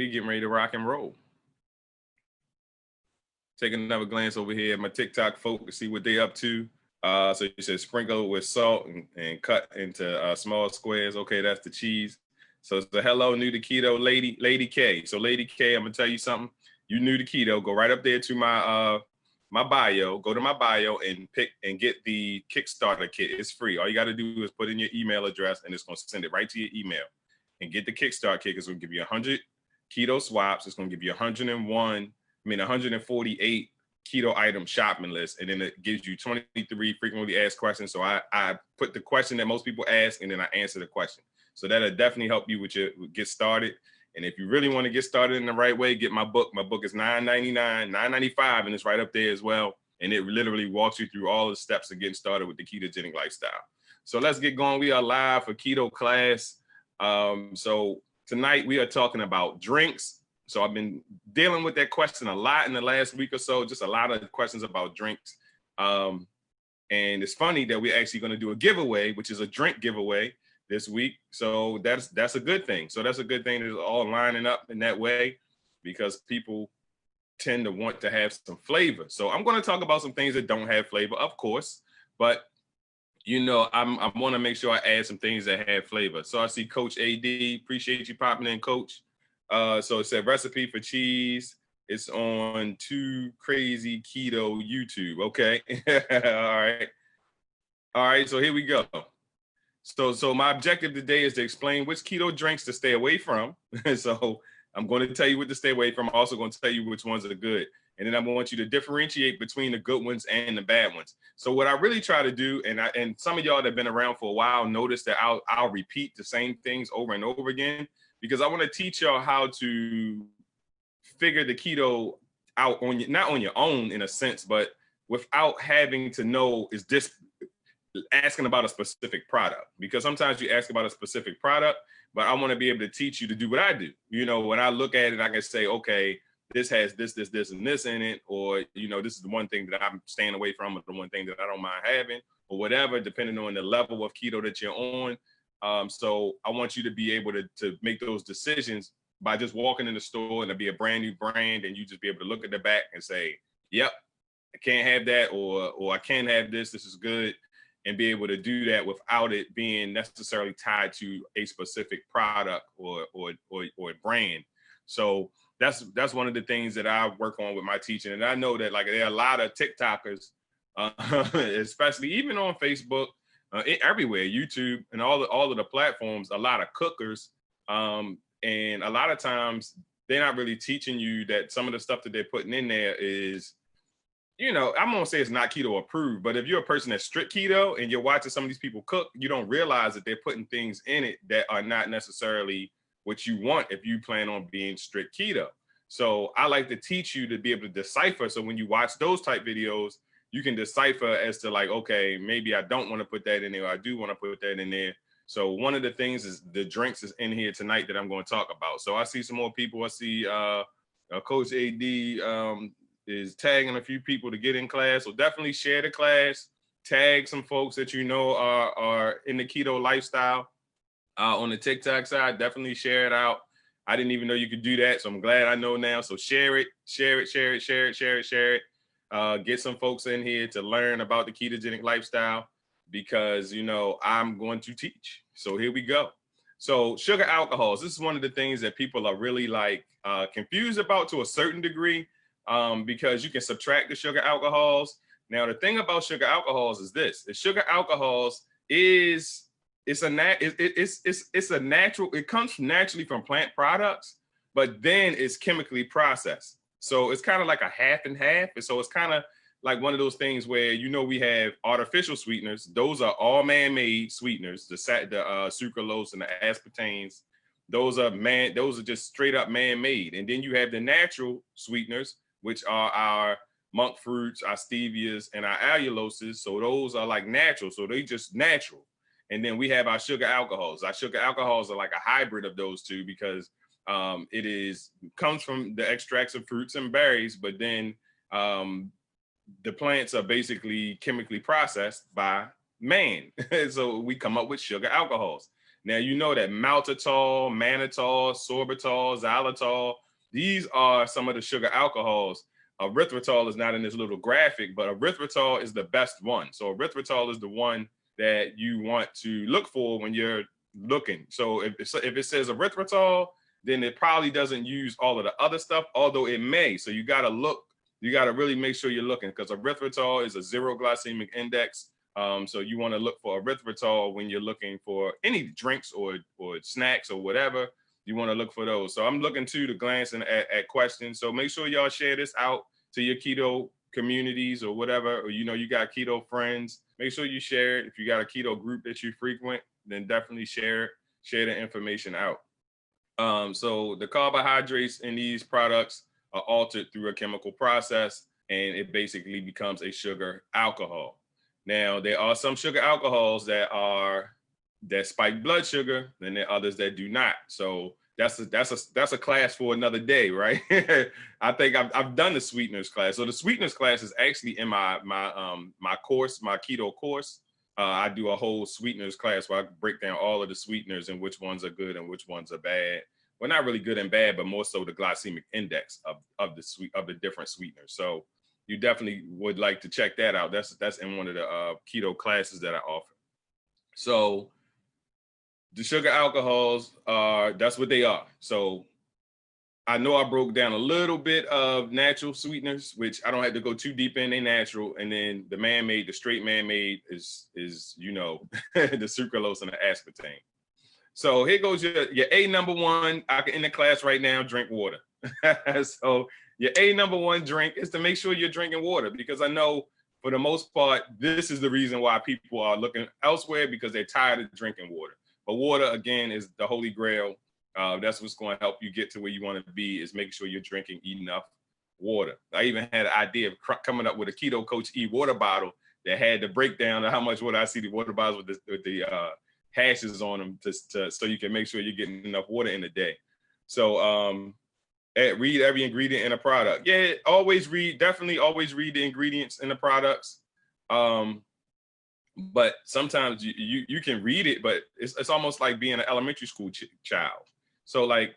we getting ready to rock and roll. Take another glance over here at my TikTok folk to see what they up to. So you said sprinkle with salt and cut into small squares. Okay, that's the cheese. So it's the hello, new to keto, Lady K. So Lady K, I'm gonna tell you something. You new to keto, go right up there to my bio. Go to my bio and pick and get the Kickstarter kit. It's free. All you got to do is put in your email address, and it's gonna send it right to your email. And get the Kickstarter kit. It's gonna give you 100 keto swaps. It's gonna give you 148 keto item shopping list, and then it gives you 23 frequently asked questions. So I put the question that most people ask, and then I answer the question. So that'll definitely help you with your get started. And if you really want to get started in the right way, get my book. My book is $9.99, $9.95, and it's right up there as well. And it literally walks you through all the steps of getting started with the ketogenic lifestyle. So let's get going. We are live for keto class. So tonight we are talking about drinks. So I've been dealing with that question a lot in the last week or so, just a lot of questions about drinks. And it's funny that we're actually going to do a giveaway, which is a drink giveaway this week. So that's a good thing. So that's a good thing. It's all lining up in that way because people tend to want to have some flavor. So I'm going to talk about some things that don't have flavor, of course, but you know, I want to make sure I add some things that have flavor. So I see Coach AD, appreciate you popping in, Coach. So it said recipe for cheese. It's on Too Crazy Keto YouTube. Okay. All right. So here we go. So my objective today is to explain which keto drinks to stay away from. So I'm going to tell you what to stay away from. I'm also going to tell you which ones are good. And then I want you to differentiate between the good ones and the bad ones. So what I really try to do, and some of y'all that have been around for a while notice that I'll repeat the same things over and over again, because I want to teach y'all how to figure the keto out on not on your own in a sense, but without having to know is this asking about a specific product. Because sometimes you ask about a specific product, but I want to be able to teach you to do what I do. You know, when I look at it, I can say, okay, this has this, and this in it, or, you know, this is the one thing that I'm staying away from, or the one thing that I don't mind having, or whatever, depending on the level of keto that you're on. So I want you to be able to make those decisions by just walking in the store, and it'll be a brand new brand, and you just be able to look at the back and say, yep, I can't have that, or I can have this, this is good, and be able to do that without it being necessarily tied to a specific product or a brand. So that's one of the things that I work on with my teaching. And I know that like there are a lot of TikTokers, especially even on Facebook, everywhere, YouTube and all of the platforms, a lot of cookers. And a lot of times they're not really teaching you that some of the stuff that they're putting in there is, you know, I'm gonna say it's not keto approved, but if you're a person that's strict keto and you're watching some of these people cook, you don't realize that they're putting things in it that are not necessarily what you want if you plan on being strict keto. So I like to teach you to be able to decipher. So when you watch those type videos, you can decipher as to like, okay, maybe I don't want to put that in there, or I do want to put that in there. So one of the things is the drinks is in here tonight that I'm going to talk about. So I see some more people. I see Coach AD is tagging a few people to get in class. So definitely share the class, tag some folks that you know are in the keto lifestyle. On the TikTok side, definitely share it out. I didn't even know you could do that, so I'm glad I know now. So share it. Get some folks in here to learn about the ketogenic lifestyle, because, you know, I'm going to teach. So here we go. So sugar alcohols, this is one of the things that people are really like confused about to a certain degree, because you can subtract the sugar alcohols. Now, the thing about sugar alcohols is this: the sugar alcohols it's a natural, it comes naturally from plant products, but then it's chemically processed. So it's kind of like a half and half. And so it's kind of like one of those things where, you know, we have artificial sweeteners. Those are all man-made sweeteners, the sucralose and the aspartames. Those are just straight up man-made. And then you have the natural sweeteners, which are our monk fruits, our stevias, and our alluloses. So those are like natural. So they just natural. And then we have our sugar alcohols. Our sugar alcohols are like a hybrid of those two, because it comes from the extracts of fruits and berries, but then the plants are basically chemically processed by man. So we come up with sugar alcohols. Now, you know that maltitol, mannitol, sorbitol, xylitol, these are some of the sugar alcohols. Erythritol is not in this little graphic, but erythritol is the best one. So erythritol is the one that you want to look for when you're looking. So if it says erythritol, then it probably doesn't use all of the other stuff, although it may. So you got to look, you got to really make sure you're looking, because erythritol is a 0 glycemic index. So you want to look for erythritol when you're looking for any drinks or snacks or whatever. You want to look for those. So I'm looking to glancing at questions. So make sure y'all share this out to your keto communities or whatever, or you got keto friends. Make sure you share it. If you got a keto group that you frequent, then definitely share the information out. So the carbohydrates in these products are altered through a chemical process, and it basically becomes a sugar alcohol. Now, there are some sugar alcohols that spike blood sugar, and there are others that do not. So that's a class for another day, right? I think I've done the sweeteners class. So the sweeteners class is actually in my course, my keto course. I do a whole sweeteners class where I break down all of the sweeteners and which ones are good and which ones are bad. Well, not really good and bad, but more so the glycemic index of the different sweeteners. So you definitely would like to check that out. That's in one of the keto classes that I offer. So the sugar alcohols that's what they are. So I know I broke down a little bit of natural sweeteners, which I don't have to go too deep in. They natural, and then the man-made, the straight man-made is the sucralose and the aspartame. So here goes your A number one. I can end the class right now. Drink water. So your A number one drink is to make sure you're drinking water, because I know for the most part this is the reason why people are looking elsewhere, because they're tired of drinking water. But water, again, is the holy grail. That's what's going to help you get to where you want to be, is making sure you're drinking enough water. I even had an idea of coming up with a Keto Coach E water bottle that had the breakdown of how much water. I see the water bottles with the hashes on them so you can make sure you're getting enough water in the day. So read every ingredient in a product. Yeah, definitely always read the ingredients in the products. But sometimes you can read it, but it's almost like being an elementary school child. So like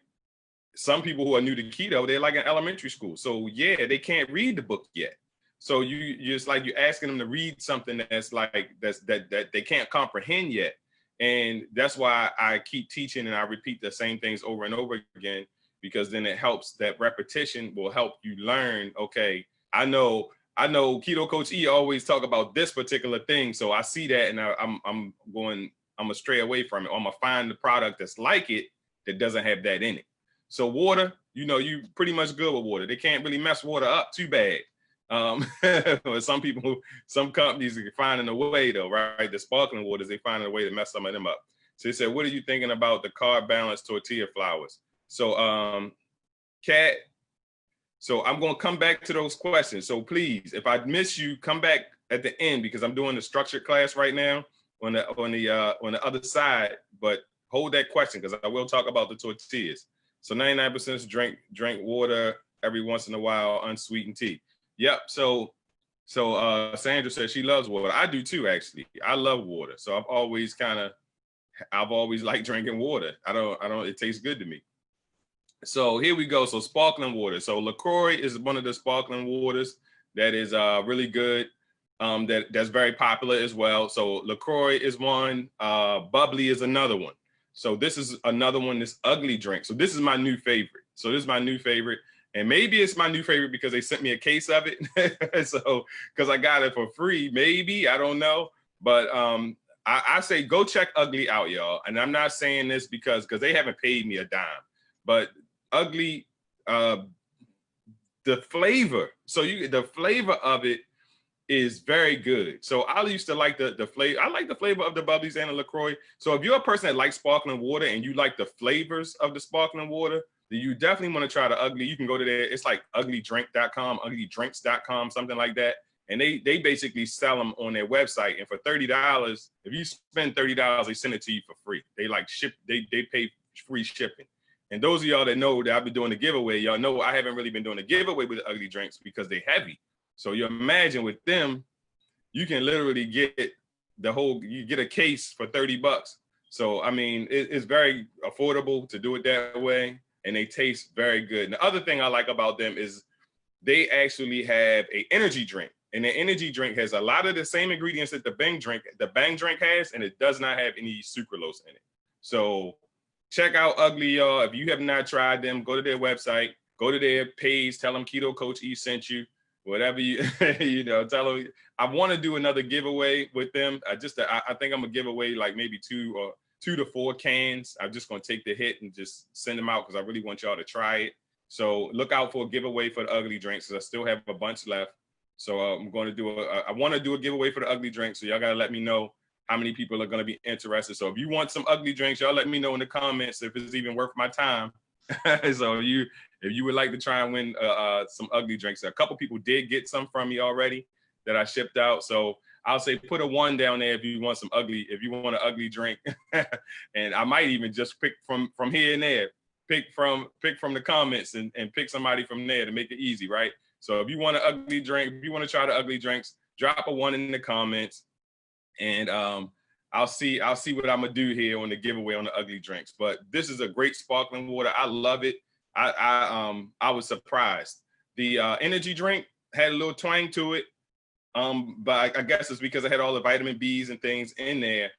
some people who are new to keto, they're like in elementary school. So yeah, they can't read the book yet. So you're asking them to read something that they can't comprehend yet. And that's why I keep teaching and I repeat the same things over and over again, because then it helps. That repetition will help you learn. Okay, I know Keto Coach E always talk about this particular thing. So I see that and I'm gonna stray away from it. I'm gonna find the product that's like it that doesn't have that in it. So water, you pretty much good with water. They can't really mess water up too bad. Some companies are finding a way though, right? The sparkling waters, they finding a way to mess some of them up. So they said, what are you thinking about the carb balanced tortilla flours? So Kat, so I'm going to come back to those questions. So please, if I miss you, come back at the end, because I'm doing the structured class right now on the other side. But hold that question, because I will talk about the tortillas. So 99% drink water every once in a while, unsweetened tea. Yep. So Sandra says she loves water. I do too, actually. I love water. So I've always liked drinking water. It tastes good to me. So here we go. So sparkling water. So LaCroix is one of the sparkling waters that is really good. That's very popular as well. So LaCroix is one. Bubbly is another one. So this is another one, this ugly drink. So this is my new favorite. And maybe it's my new favorite because they sent me a case of it. So, because I got it for free, maybe, I don't know. But I say go check Ugly out, y'all. And I'm not saying this because they haven't paid me a dime. But Ugly, the flavor. So the flavor of it is very good. So I used to like the flavor. I like the flavor of the Bubblies and the LaCroix. So if you're a person that likes sparkling water and you like the flavors of the sparkling water, then you definitely want to try the Ugly. You can go to there. It's like uglydrink.com, uglydrinks.com, something like that. And they basically sell them on their website. And for $30, if you spend $30, they send it to you for free. They pay free shipping. And those of y'all that know that I've been doing the giveaway, y'all know I haven't really been doing the giveaway with the Ugly drinks because they're heavy. So you imagine with them, you can literally get you get a case for $30. So, I mean, it's very affordable to do it that way, and they taste very good. And the other thing I like about them is they actually have a energy drink, and the energy drink has a lot of the same ingredients that the Bang drink has, and it does not have any sucralose in it. So check out Ugly, y'all. If you have not tried them, go to their website, go to their page, tell them Keto Coach E sent you, whatever you, tell them. I want to do another giveaway with them. I think I'm gonna give away like maybe 2 to 4 cans. I'm just gonna take the hit and just send them out because I really want y'all to try it. So look out for a giveaway for the Ugly drinks because I still have a bunch left. So I'm going to do I want to do a giveaway for the Ugly drinks. So y'all got to let me know how many people are going to be interested. So if you want some Ugly drinks, y'all let me know in the comments if it's even worth my time. So if you would like to try and win some Ugly drinks, a couple people did get some from me already that I shipped out. So I'll say put a 1 down there if you want if you want an Ugly drink. And I might even just pick from here and there. Pick from the comments and pick somebody from there to make it easy, right? So if you want an Ugly drink, if you want to try the Ugly drinks, drop a 1 in the comments, and I'll see what I'm gonna do here on the giveaway on the Ugly drinks. But this is a great sparkling water. I love it. I was surprised. The energy drink had a little twang to it, but I guess it's because I had all the vitamin B's and things in there.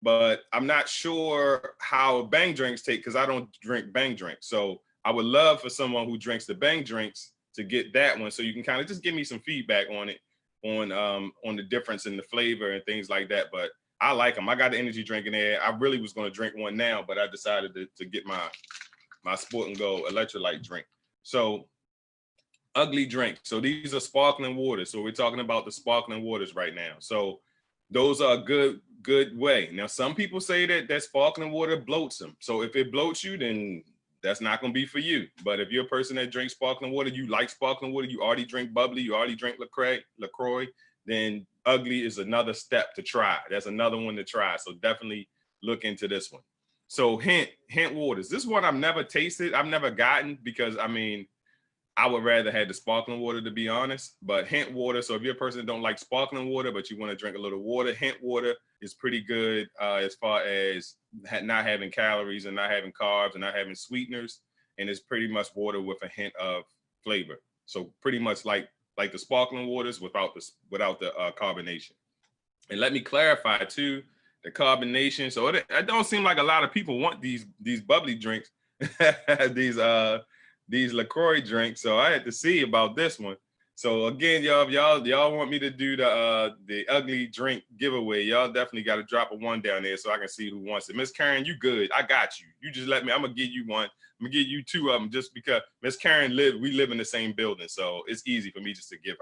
But I'm not sure how Bang drinks take because I don't drink Bang drinks. So I would love for someone who drinks the Bang drinks to get that one, so you can kind of just give me some feedback on it, on the difference in the flavor and things like that. But I like them. I got the energy drink in there. I really was going to drink one now, but I decided to get my Sport and Go electrolyte drink. So Ugly drink. So these are sparkling waters. So we're talking about the sparkling waters right now. So those are a good way. Now, some people say that sparkling water bloats them. So if it bloats you, then that's not going to be for you. But if you're a person that drinks sparkling water, you like sparkling water, you already drink bubbly, you already drink LaCroix, then Ugly is another step to try. That's another one to try. So definitely look into this one. So hint waters. This one I've never tasted. I've never gotten because, I mean, I would rather have the sparkling water, to be honest, but hint water. So if you're a person that don't like sparkling water, but you want to drink a little water, hint water is pretty good as far as not having calories and not having carbs and not having sweeteners. And it's pretty much water with a hint of flavor. So pretty much like the sparkling waters without the carbonation. And let me clarify too, the carbonation. So it don't seem like a lot of people want these bubbly drinks, these LaCroix drinks. So I had to see about this one. So again, y'all want me to do the Ugly drink giveaway, y'all definitely got to drop a 1 down there so I can see who wants it. Miss Karen, you good. I got you. You just let me, I'm going to give you 1. I'm going to give you 2 of them just because Miss Karen we live in the same building. So it's easy for me just to give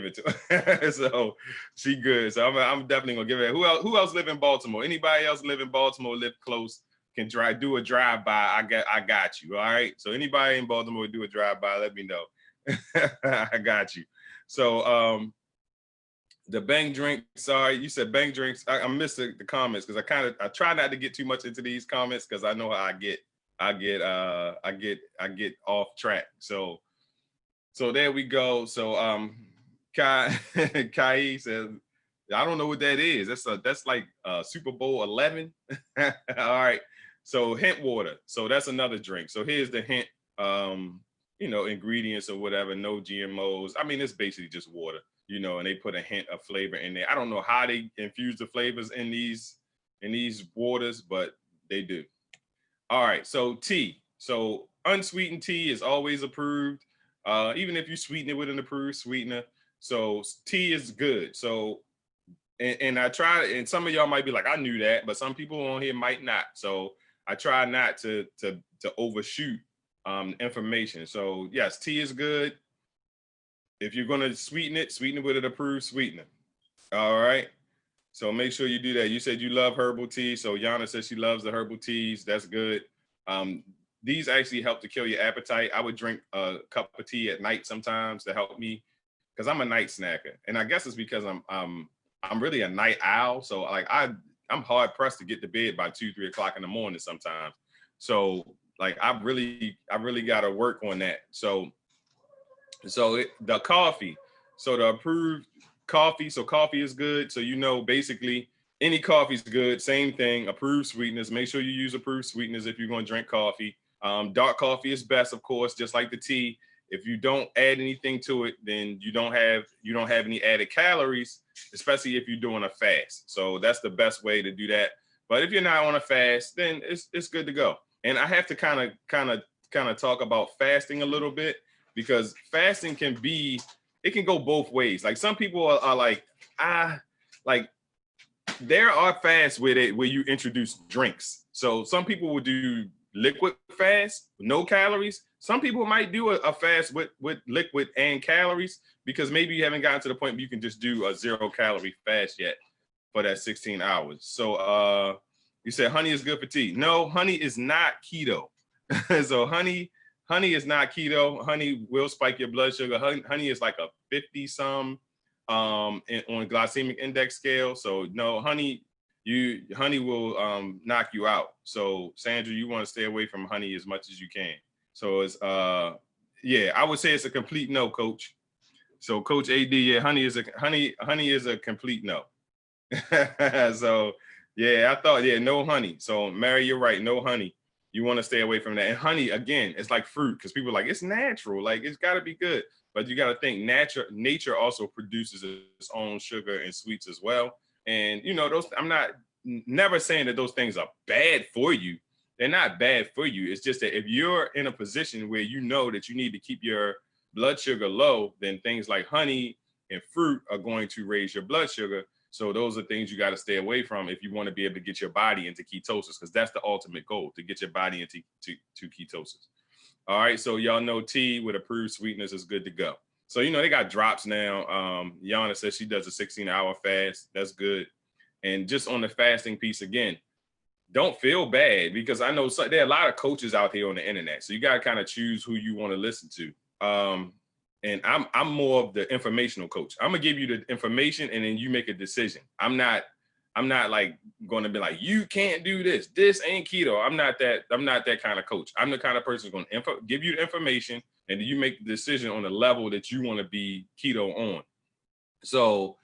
it to her. So she good. So I'm definitely going to give it. Who else live in Baltimore? Anybody else live in Baltimore, live close? Can do a drive-by, I got you. All right. So anybody in Baltimore do a drive-by, let me know. I got you. So the Bang drink, sorry, you said Bang drinks. I missed the comments because I try not to get too much into these comments because I know how I get off track. So there we go. So Kai says, I don't know what that is. That's like Super Bowl 11. All right. So hint water. So that's another drink. So here's the hint, ingredients or whatever, no GMOs. I mean, it's basically just water, and they put a hint of flavor in there. I don't know how they infuse the flavors in these waters, but they do. All right. So tea. So unsweetened tea is always approved, even if you sweeten it with an approved sweetener. So tea is good. So and I try, and some of y'all might be like, I knew that, but some people on here might not. So I try not to overshoot information. So yes, tea is good. If you're gonna sweeten it with an approved sweetener. All right. So make sure you do that. You said you love herbal tea. So Yana says she loves the herbal teas. That's good. These actually help to kill your appetite. I would drink a cup of tea at night sometimes to help me because I'm a night snacker. And I guess it's because I'm really a night owl. So like I'm hard pressed to get to bed by 2-3 o'clock in the morning sometimes. So like I really got to work on that. So the coffee, so the approved coffee. So coffee is good. So basically Any coffee is good. Same thing. Approved sweeteners. Make sure you use approved sweeteners if you're going to drink coffee. Dark coffee is best, of course, just like the tea. If you don't add anything to it, then you don't have any added calories, especially if you're doing a fast. So that's the best way to do that. But if you're not on a fast, then it's good to go. And I have to kind of talk about fasting a little bit, because fasting can go both ways. Like some people are like, like there are fasts where you introduce drinks. So some people will do liquid fast, no calories. Some people might do a fast with liquid and calories, because maybe you haven't gotten to the point where you can just do a 0-calorie fast yet for that 16 hours. So you said honey is good for tea. No, honey is not keto. So honey is not keto. Honey will spike your blood sugar. Honey is like a 50 some on glycemic index scale. So no, honey will knock you out. So Sandra, you want to stay away from honey as much as you can. So it's yeah, I would say it's a complete no, Coach. So Coach AD, yeah, honey is a complete no. So yeah, I thought, yeah, no honey. So Mary, you're right, no honey. You want to stay away from that. And honey, again, it's like fruit, because people are like, it's natural, like it's got to be good. But you got to think nature also produces its own sugar and sweets as well. And those, I'm never saying that those things are bad for you. They're not bad for you. It's just that if you're in a position where you know that you need to keep your blood sugar low, then things like honey and fruit are going to raise your blood sugar. So those are things you got to stay away from if you want to be able to get your body into ketosis, because that's the ultimate goal, to get your body into ketosis. All right, so y'all know tea with approved sweetness is good to go. So, they got drops now. Yana says she does a 16-hour fast. That's good. And just on the fasting piece again, don't feel bad, because I know there are a lot of coaches out here on the internet. So you got to kind of choose who you want to listen to. And I'm more of the informational coach. I'm gonna give you the information and then you make a decision. I'm not like going to be like, you can't do this. This ain't keto. I'm not that kind of coach. I'm the kind of person who's going to give you the information, and then you make the decision on the level that you want to be keto on. So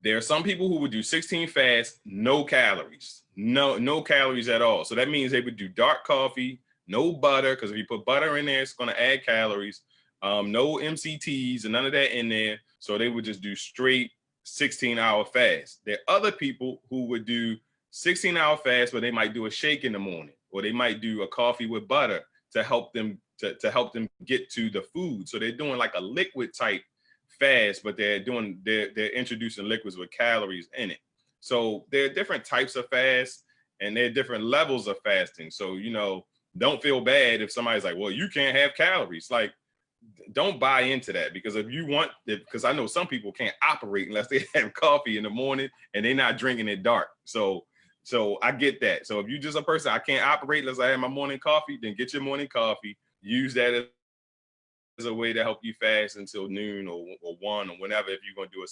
there are some people who would do 16 fasts, no calories, no calories at all. So that means they would do dark coffee, no butter, because if you put butter in there, it's going to add calories. No MCTs and none of that in there. So they would just do straight 16-hour fast. There are other people who would do 16-hour fast, where they might do a shake in the morning, or they might do a coffee with butter to help them get to the food. So they're doing like a liquid type fast, but they're introducing liquids with calories in it. So there are different types of fasts, and there are different levels of fasting. So don't feel bad if somebody's like, well, you can't have calories. Like, don't buy into that, because because I know some people can't operate unless they have coffee in the morning and they're not drinking it dark. So I get that. So if you're just a person, I can't operate unless I have my morning coffee, then get your morning coffee. Use that as a way to help you fast until noon or 1 or whenever, if you're going to do a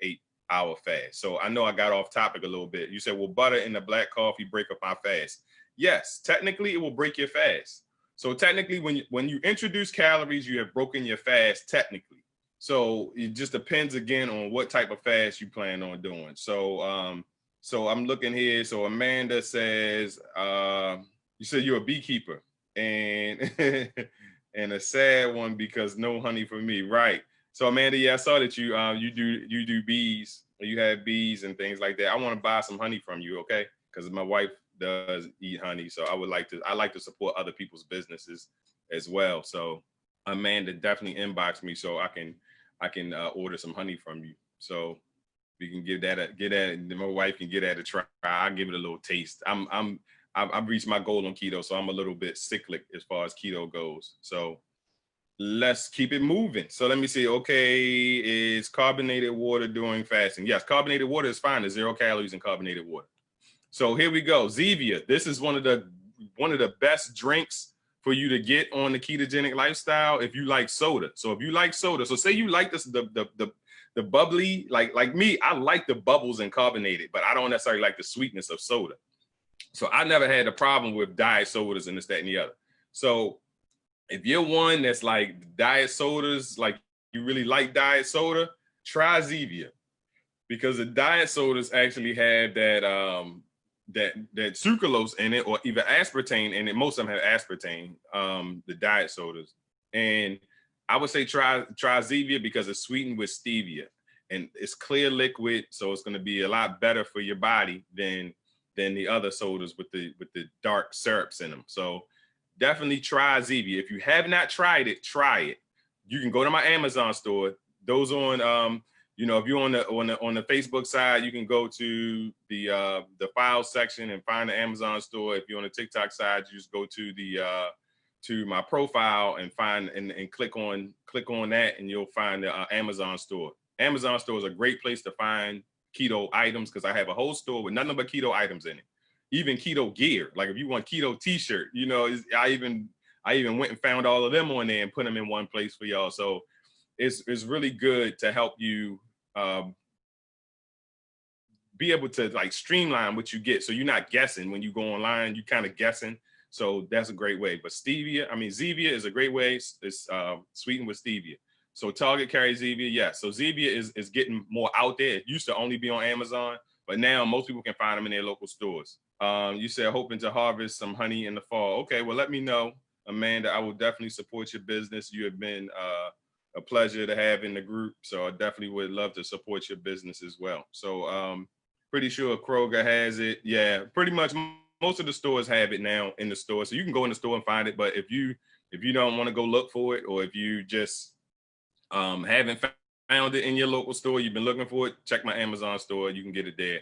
16-8-hour fast. So I know I got off topic a little bit. You said, will butter in the black coffee break up my fast? Yes, technically it will break your fast. So technically, when you introduce calories, you have broken your fast technically. So it just depends again on what type of fast you plan on doing. So I'm looking here. So Amanda says, you said you're a beekeeper, and and a sad one because no honey for me, right? So Amanda, yeah, I saw that you do bees, you have bees and things like that. I want to buy some honey from you, okay? Because my wife does eat honey, so I like to support other people's businesses as well. So Amanda, definitely inbox me so I can order some honey from you, so we can my wife can get at a try. I'll give it a little taste. I've reached my goal on keto, so I'm a little bit cyclic as far as keto goes. So let's keep it moving. So let me see. Okay, is carbonated water during fasting? Yes, carbonated water is fine. There's 0 calories in carbonated water. So here we go. Zevia. This is one of the best drinks for you to get on the ketogenic lifestyle if you like soda. So if you like soda, so say you like this the bubbly, like me, I like the bubbles and carbonated, but I don't necessarily like the sweetness of soda. So I never had a problem with diet sodas and this, that, and the other. So if you're one that's like diet sodas, like you really like diet soda, try Zevia. because the diet sodas actually have that sucralose in it, or even aspartame in it. Most of them have aspartame, the diet sodas. And I would say try Zevia because it's sweetened with stevia and it's clear liquid, so it's going to be a lot better for your body than the other sodas with the dark syrups in them. So definitely try Zevia. If you have not tried it, try it. You can go to my Amazon store. Those on you know, if you're on the Facebook side, you can go to the files section and find the Amazon store. If you're on the TikTok side, you just go to the to my profile and find and click on that, and you'll find the Amazon store. Amazon store is a great place to find keto items because I have a whole store with nothing but keto items in it. Even keto gear, like if you want keto T-shirt, you know, I even went and found all of them on there and put them in one place for y'all. So it's really good to help you be able to like streamline what you get, so you're not guessing when you go online. You kind of guessing, so that's a great way. But Zevia is a great way. It's sweetened with stevia. So Target carries Zevia, yes. So Zevia is getting more out there. It used to only be on Amazon, but now most people can find them in their local stores. You said hoping to harvest some honey in the fall. Okay, well, let me know, Amanda. I will definitely support your business. You have been a pleasure to have in the group, so I definitely would love to support your business as well. So pretty sure Kroger has it. Yeah, pretty much most of the stores have it now in the store, so you can go in the store and find it. But if you don't want to go look for it, or if you just haven't found it in your local store, you've been looking for it, check my Amazon store. You can get it there,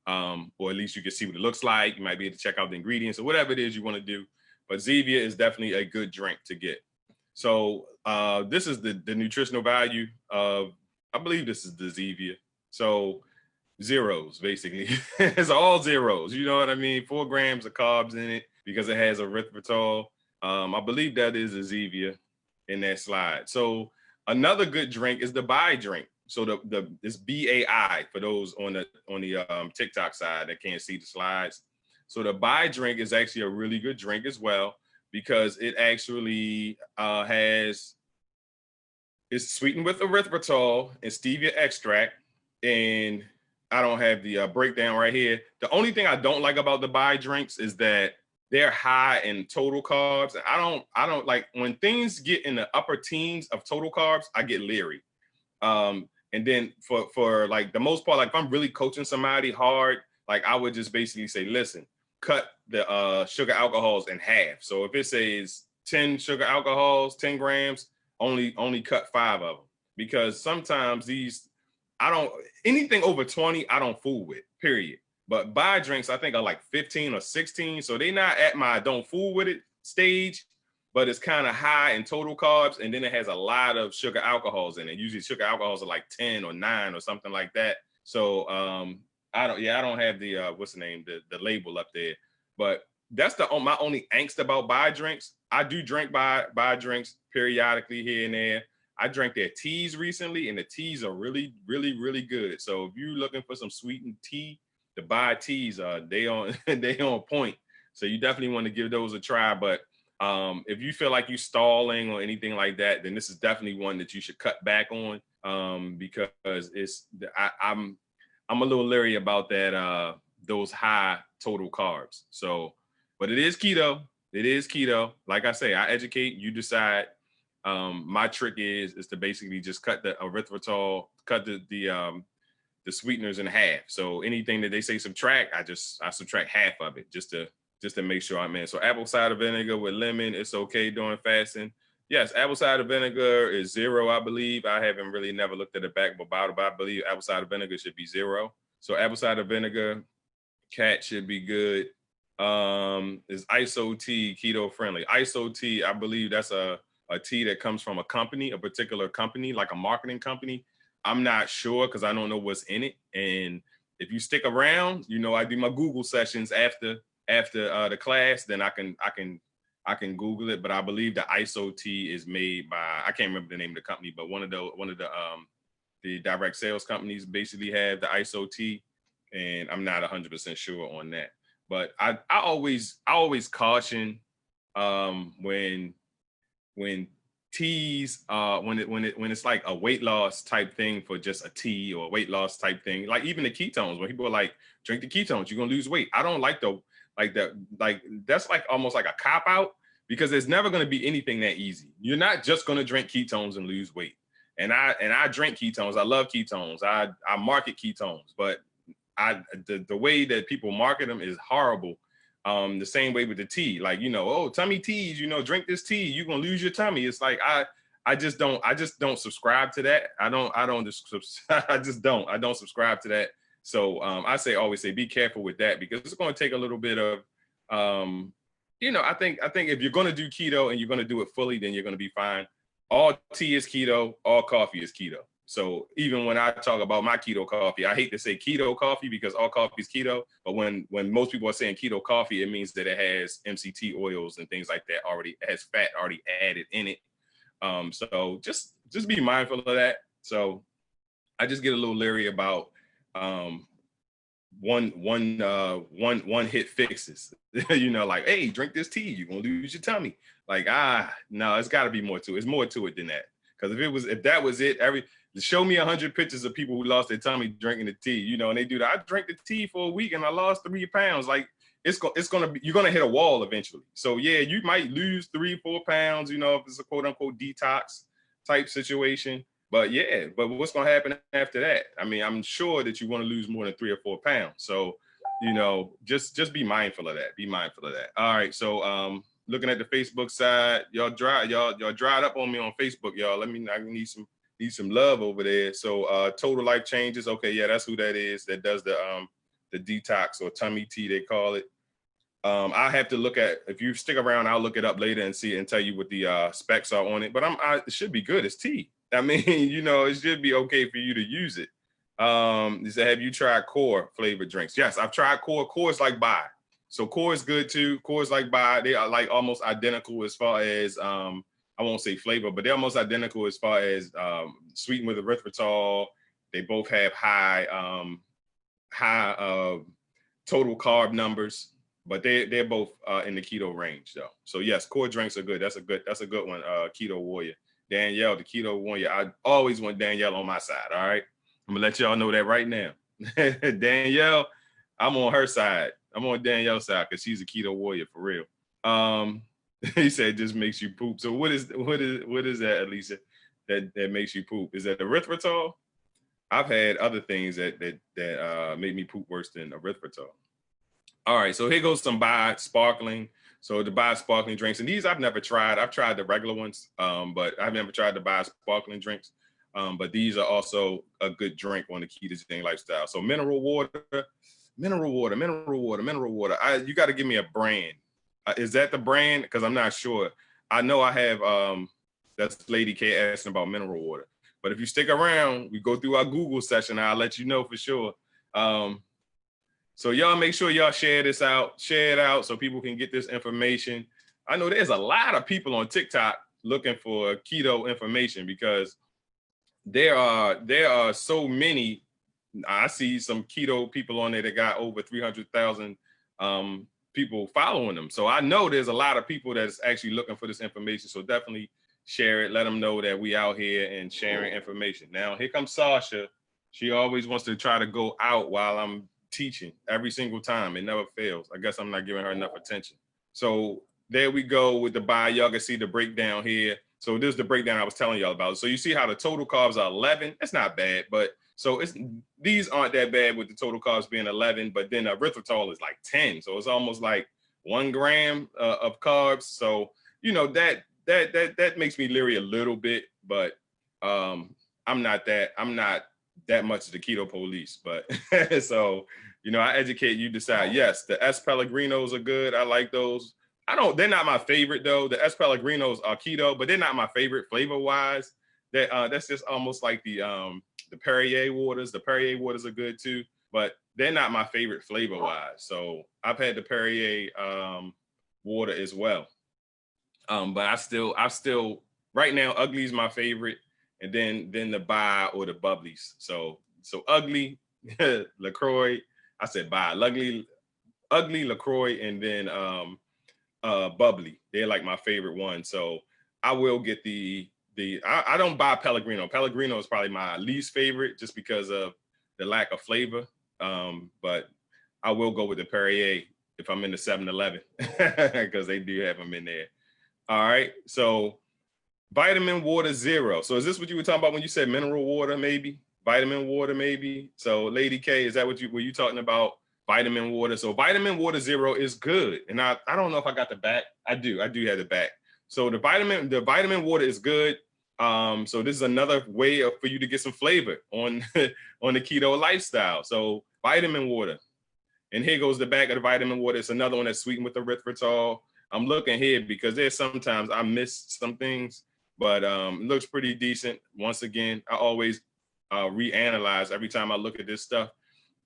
or at least you can see what it looks like. You might be able to check out the ingredients or whatever it is you want to do. But Zevia is definitely a good drink to get. So this is the nutritional value of, I believe this is the Zevia. So zeros, basically. It's all zeros. You know what I mean? 4 grams of carbs in it because it has erythritol. I believe that is a Zevia in that slide. So another good drink is the Bai drink. So it's BAI for those on the TikTok side that can't see the slides. So the Bai drink is actually a really good drink as well, because it actually it's sweetened with erythritol and stevia extract. And I don't have the breakdown right here. The only thing I don't like about the Bai drinks is that they're high in total carbs. I don't like when things get in the upper teens of total carbs, I get leery. And then for like the most part, like if I'm really coaching somebody hard, like I would just basically say, listen, cut the sugar alcohols in half. So if it says 10 sugar alcohols, 10 grams, only cut 5 of them, because sometimes anything over 20, I don't fool with, period. But Bai drinks, I think, are like 15 or 16. So they're not at my don't fool with it stage, but it's kind of high in total carbs. And then it has a lot of sugar alcohols in it. Usually sugar alcohols are like 10 or 9 or something like that. So I don't have the, what's the name, the label up there. But that's my only angst about Bai drinks. I do drink Bai drinks periodically here and there. I drank their teas recently, and the teas are really, really, really good. So if you're looking for some sweetened tea, the Bai teas they on point. So you definitely want to give those a try. But if you feel like you're stalling or anything like that, then this is definitely one that you should cut back on, because I'm a little leery about that those high total carbs. So, but it is keto. It is keto. Like I say, I educate, you decide. My trick is to basically just cut the erythritol, cut the sweeteners in half. So anything that they say subtract, I subtract half of it just to make sure I'm in. So apple cider vinegar with lemon, it's okay during fasting. Yes, apple cider vinegar is 0, I believe. I haven't really never looked at the back of a bottle, but I believe apple cider vinegar should be 0. So apple cider vinegar, cat should be good. Is ISO tea keto friendly? ISO tea, I believe that's a tea that comes from a particular company, like a marketing company. I'm not sure because I don't know what's in it. And if you stick around, you know, I do my Google sessions after the class, then I can Google it. But I believe the ISO tea is made by, I can't remember the name of the company, but one of the direct sales companies basically have the ISO tea, and I'm not 100% sure on that. But I always caution when teas, when it's like a weight loss type thing for just a tea or a weight loss type thing, like even the ketones, when people are like, drink the ketones, you're gonna lose weight. I don't like that's like almost like a cop out, because there's never gonna be anything that easy. You're not just gonna drink ketones and lose weight. And I drink ketones. I love ketones. I market ketones, but the way that people market them is horrible. The same way with the tea, like, oh, tummy teas, drink this tea, you're gonna lose your tummy. It's like I just don't subscribe to that. I don't I don't subscribe to that. So always say be careful with that, because it's going to take a little bit of I think if you're going to do keto and you're going to do it fully, then you're going to be fine. All tea is keto, all coffee is keto. So even when I talk about my keto coffee, I hate to say keto coffee because all coffee is keto. But when most people are saying keto coffee, it means that it has MCT oils and things like that already, it has fat already added in it. So just be mindful of that. So I just get a little leery about one hit fixes. Like, hey, drink this tea, you're gonna lose your tummy. Like, no, it's got to be more to it. It's more to it than that. Because if that was it, show me 100 pictures of people who lost their tummy drinking the tea, and they do that. I drank the tea for a week and I lost 3 pounds. Like, you're gonna hit a wall eventually. So yeah, you might lose 3-4 pounds, if it's a quote unquote detox type situation. But yeah, but what's gonna happen after that? I mean, I'm sure that you want to lose more than 3 or 4 pounds. So, just be mindful of that. Be mindful of that. All right. So looking at the Facebook side, y'all dried up on me on Facebook, y'all. I need some love over there. So Total Life Changes. Okay, yeah, that's who that is. That does the detox or tummy tea, they call it. I have to look at, if you stick around, I'll look it up later and see and tell you what the specs are on it. But it should be good. It's tea. I mean, it should be okay for you to use it. He said, have you tried Core flavored drinks? Yes, I've tried Core. Core is like Bai. So Core is good too. Core is like Bai. They are like almost identical as far as, I won't say flavor, but they're almost identical as far as sweetened with erythritol. They both have high total carb numbers, but they're both in the keto range though. So yes, Core drinks are good. That's a good one. Keto Warrior. Danielle, the Keto Warrior. I always want Danielle on my side. All right. I'm gonna let y'all know that right now. Danielle, I'm on her side. I'm on Danielle's side because she's a Keto Warrior for real. He said it just makes you poop. So what is that, Alicia? That makes you poop? Is that erythritol? I've had other things that made me poop worse than erythritol. All right, so here goes some Bai sparkling. So the Bai sparkling drinks, and these I've never tried. I've tried the regular ones, but I've never tried the Bai sparkling drinks. But these are also a good drink on the ketogenic lifestyle. So mineral water. You got to give me a brand. Is that the brand? Because I'm not sure. I know I have, that's Lady K asking about mineral water. But if you stick around, we go through our Google session, I'll let you know for sure. So y'all make sure y'all share it out so people can get this information. I know there's a lot of people on TikTok looking for keto information because there are so many. I see some keto people on there that got over 300,000 people following them. So I know there's a lot of people that's actually looking for this information. So definitely share it. Let them know that we out here and sharing information. Now, here comes Sasha. She always wants to try to go out while I'm teaching every single time. It never fails. I guess I'm not giving her enough attention. So there we go with the Bai. Y'all can see the breakdown here. So this is the breakdown I was telling y'all about. So you see how the total carbs are 11. That's not bad, but so these aren't that bad with the total carbs being 11, but then erythritol is like 10. So it's almost like 1 gram of carbs. So, that makes me leery a little bit, but I'm not that much of the keto police, but so, I educate, you decide. Yes, the S Pellegrinos are good. I like those. They're not my favorite though. The S Pellegrinos are keto, but they're not my favorite flavor wise. That's just almost like the Perrier waters. The Perrier waters are good too, but they're not my favorite flavor wise. So I've had the Perrier water as well. But I still right now, Ugly is my favorite, and then the Bai or the Bubblies. So Ugly, LaCroix. I said Bai, Ugly, LaCroix, and then Bubbly. They're like my favorite one. So I will get I don't buy Pellegrino. Pellegrino is probably my least favorite just because of the lack of flavor. But I will go with the Perrier if I'm in the 7-Eleven because they do have them in there. All right. So vitamin water zero. So is this what you were talking about when you said mineral water, maybe? Vitamin water, maybe? So Lady K, is that what were you talking about? Vitamin water. So vitamin water zero is good. And I don't know if I got the back. I do have the back. So the vitamin water is good. So this is another way for you to get some flavor on on the keto lifestyle. So vitamin water. And here goes the back of the vitamin water. It's another one that's sweetened with erythritol. I'm looking here because there's sometimes I miss some things, but it looks pretty decent. Once again, I always reanalyze every time I look at this stuff.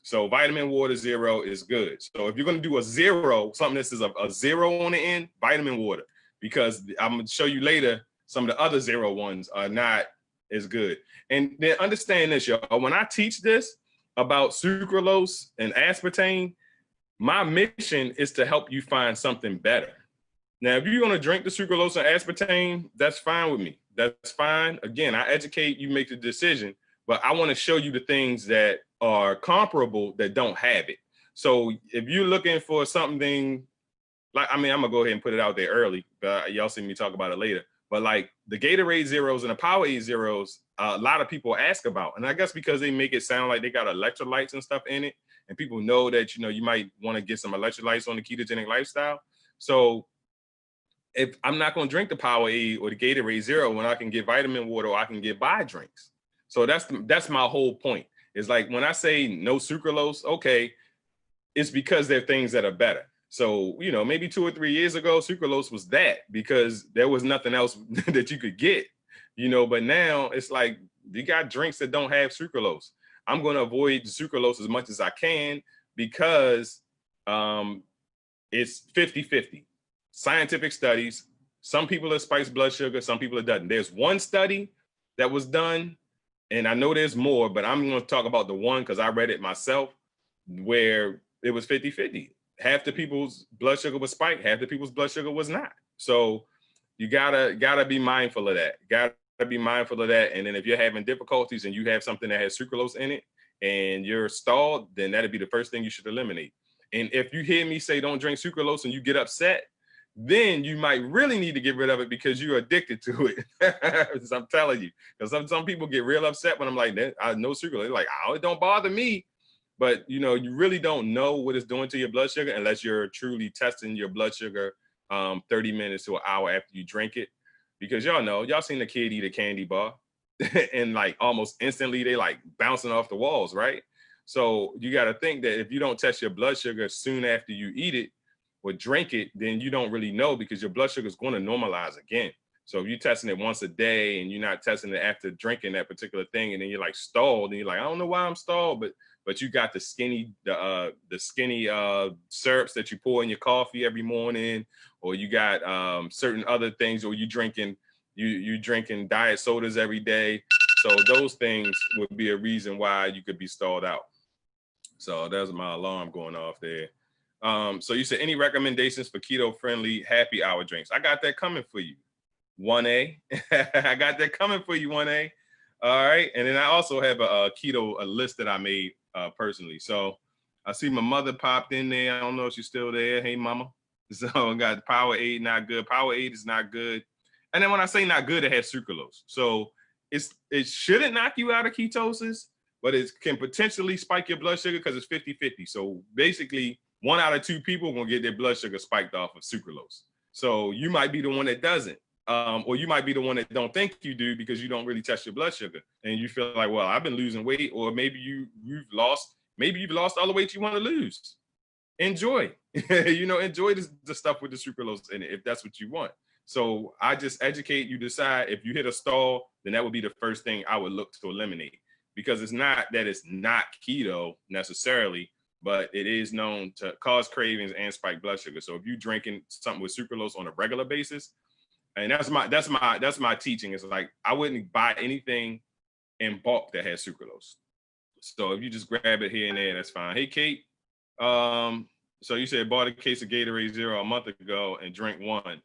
So vitamin water zero is good. So if you're going to do a zero, something that says a zero on the end, vitamin water, because I'm going to show you later some of the other zero ones are not as good. And then understand this, y'all. When I teach this about sucralose and aspartame, my mission is to help you find something better. Now, if you're going to drink the sucralose and aspartame, that's fine with me. That's fine. Again, I educate, you make the decision, but I want to show you the things that are comparable that don't have it. So if you're looking for something like, I'm going to go ahead and put it out there early, but y'all see me talk about it later. But like the Gatorade Zeros and the Powerade Zeros, a lot of people ask about, and I guess because they make it sound like they got electrolytes and stuff in it, and people know that, you might want to get some electrolytes on the ketogenic lifestyle. So if I'm not going to drink the Powerade or the Gatorade Zero when I can get vitamin water or I can get buy drinks. So that's my whole point. It's like when I say no sucralose, okay, it's because there are things that are better. So, maybe 2 or 3 years ago, sucralose was that because there was nothing else that you could get, but now it's like you got drinks that don't have sucralose. I'm going to avoid the sucralose as much as I can because it's 50-50. Scientific studies, some people it spikes blood sugar, some people it doesn't. There's one study that was done, and I know there's more, but I'm going to talk about the one because I read it myself where it was 50-50. Half the people's blood sugar was spiked, half the people's blood sugar was not. So you gotta be mindful of that. Gotta be mindful of that. And then if you're having difficulties and you have something that has sucralose in it and you're stalled, then that'd be the first thing you should eliminate. And if you hear me say don't drink sucralose and you get upset, then you might really need to get rid of it because you're addicted to it. I'm telling you. Because some people get real upset when I'm like, I know sucralose. They're like, oh, it don't bother me. But, you really don't know what it's doing to your blood sugar unless you're truly testing your blood sugar 30 minutes to an hour after you drink it. Because y'all seen the kid eat a candy bar and like almost instantly they like bouncing off the walls, right? So you got to think that if you don't test your blood sugar soon after you eat it or drink it, then you don't really know because your blood sugar is going to normalize again. So if you're testing it once a day and you're not testing it after drinking that particular thing, and then you're like stalled and you're like, I don't know why I'm stalled, but you got the skinny syrups that you pour in your coffee every morning, or you got certain other things, or you drinking diet sodas every day. So those things would be a reason why you could be stalled out. So there's my alarm going off there. So you said any recommendations for keto-friendly happy hour drinks? I got that coming for you, 1A. I got that coming for you, 1A. All right. And then I also have a list that I made personally. So I see my mother popped in there. I don't know if she's still there. Hey, mama. So I got Powerade, not good. Powerade is not good. And then when I say not good, it has sucralose. So it shouldn't knock you out of ketosis, but it can potentially spike your blood sugar because it's 50-50. So basically, 1 out of 2 people are going to get their blood sugar spiked off of sucralose. So you might be the one that doesn't. Or you might be the one that don't think you do because you don't really test your blood sugar. And you feel like, well, I've been losing weight, or maybe you've lost all the weight you want to lose. Enjoy. Enjoy the stuff with the sucralose in it if that's what you want. So I just educate you, decide if you hit a stall, then that would be the first thing I would look to eliminate, because it's not that it's not keto necessarily, but it is known to cause cravings and spike blood sugar. So if you're drinking something with sucralose on a regular basis, and that's my teaching. It's like I wouldn't buy anything in bulk that has sucralose. So if you just grab it here and there, that's fine. Hey, Kate. So you said bought a case of Gatorade Zero a month ago and drank one.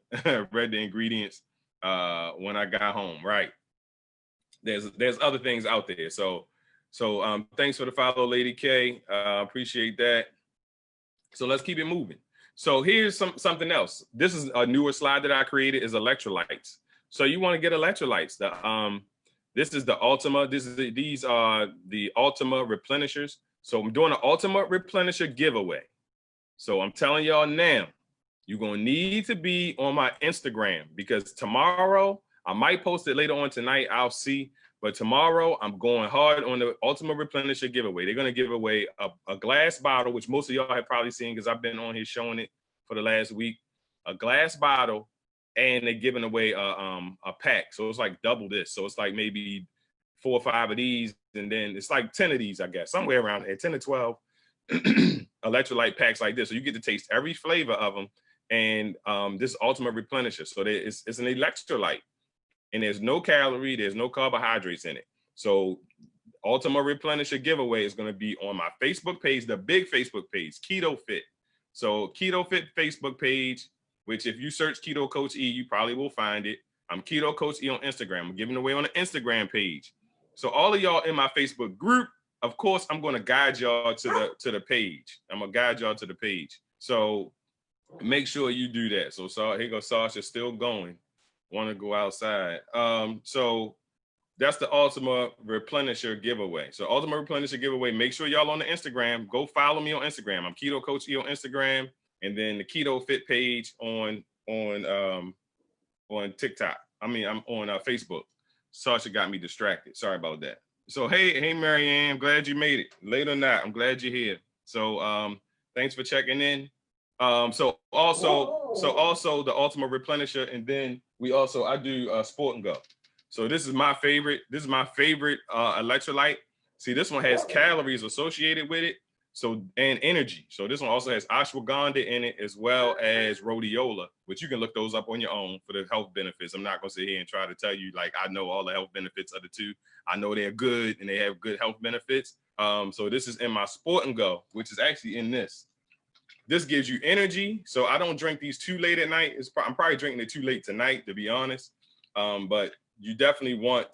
Read the ingredients. when I got home, right? There's other things out there. So thanks for the follow, Lady K. Appreciate that. So let's keep it moving. So here's something else. This is a newer slide that I created, is electrolytes. So you want to get electrolytes. This is the Ultima. These are the Ultima replenishers. So I'm doing an Ultima replenisher giveaway. So I'm telling y'all now, you're going to need to be on my Instagram, because tomorrow, I might post it later on tonight, I'll see. But tomorrow, I'm going hard on the Ultimate Replenisher giveaway. They're going to give away a glass bottle, which most of y'all have probably seen because I've been on here showing it for the last week. A glass bottle, and they're giving away a pack. So it's like double this. So it's like maybe 4 or 5 of these, and then it's like 10 of these, I guess, somewhere around there, 10 to 12 electrolyte packs like this. So you get to taste every flavor of them. And this Ultimate Replenisher. So it's an electrolyte, and there's no calorie, there's no carbohydrates in it. So Ultimate Replenisher giveaway is going to be on my Facebook page, the big Facebook page, Keto Fit. So Keto Fit Facebook page, which if you search Keto Coach E, you probably will find it. I'm Keto Coach E on Instagram. I'm giving away on the Instagram page. So all of y'all in my Facebook group, of course, I'm going to guide y'all to the page. I'm going to guide y'all to the page. So make sure you do that. So here goes Sasha, still going. Want to go outside. So that's the Ultimate Replenisher giveaway. So Ultimate Replenisher giveaway. Make sure y'all on the Instagram. Go follow me on Instagram. I'm Keto Coach E on Instagram, and then the Keto Fit page on TikTok. I'm on Facebook. Sasha got me distracted. Sorry about that. So hey Marianne, I'm glad you made it. Late or not, I'm glad you're here. So thanks for checking in. So also the Ultimate Replenisher, and then I do Sport and Go. So this is my favorite. This is my favorite electrolyte. See, this one has calories associated with it, so, and energy. So this one also has ashwagandha in it, as well as rhodiola, which you can look those up on your own for the health benefits. I'm not gonna sit here and try to tell you like I know all the health benefits of the two. I know they're good and they have good health benefits. So this is in my Sport and Go, which is actually in this. This gives you energy. So I don't drink these too late at night. I'm probably drinking it too late tonight, to be honest. But you definitely want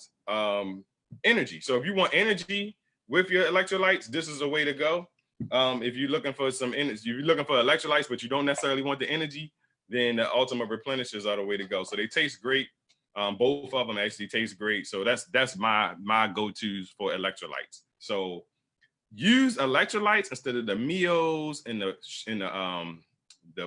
energy. So if you want energy with your electrolytes, this is a way to go. If you're looking for some energy, if you're looking for electrolytes, but you don't necessarily want the energy, then the Ultimate Replenishers are the way to go. So they taste great. Both of them actually taste great. So that's my go-tos for electrolytes. So use electrolytes instead of the Mios and the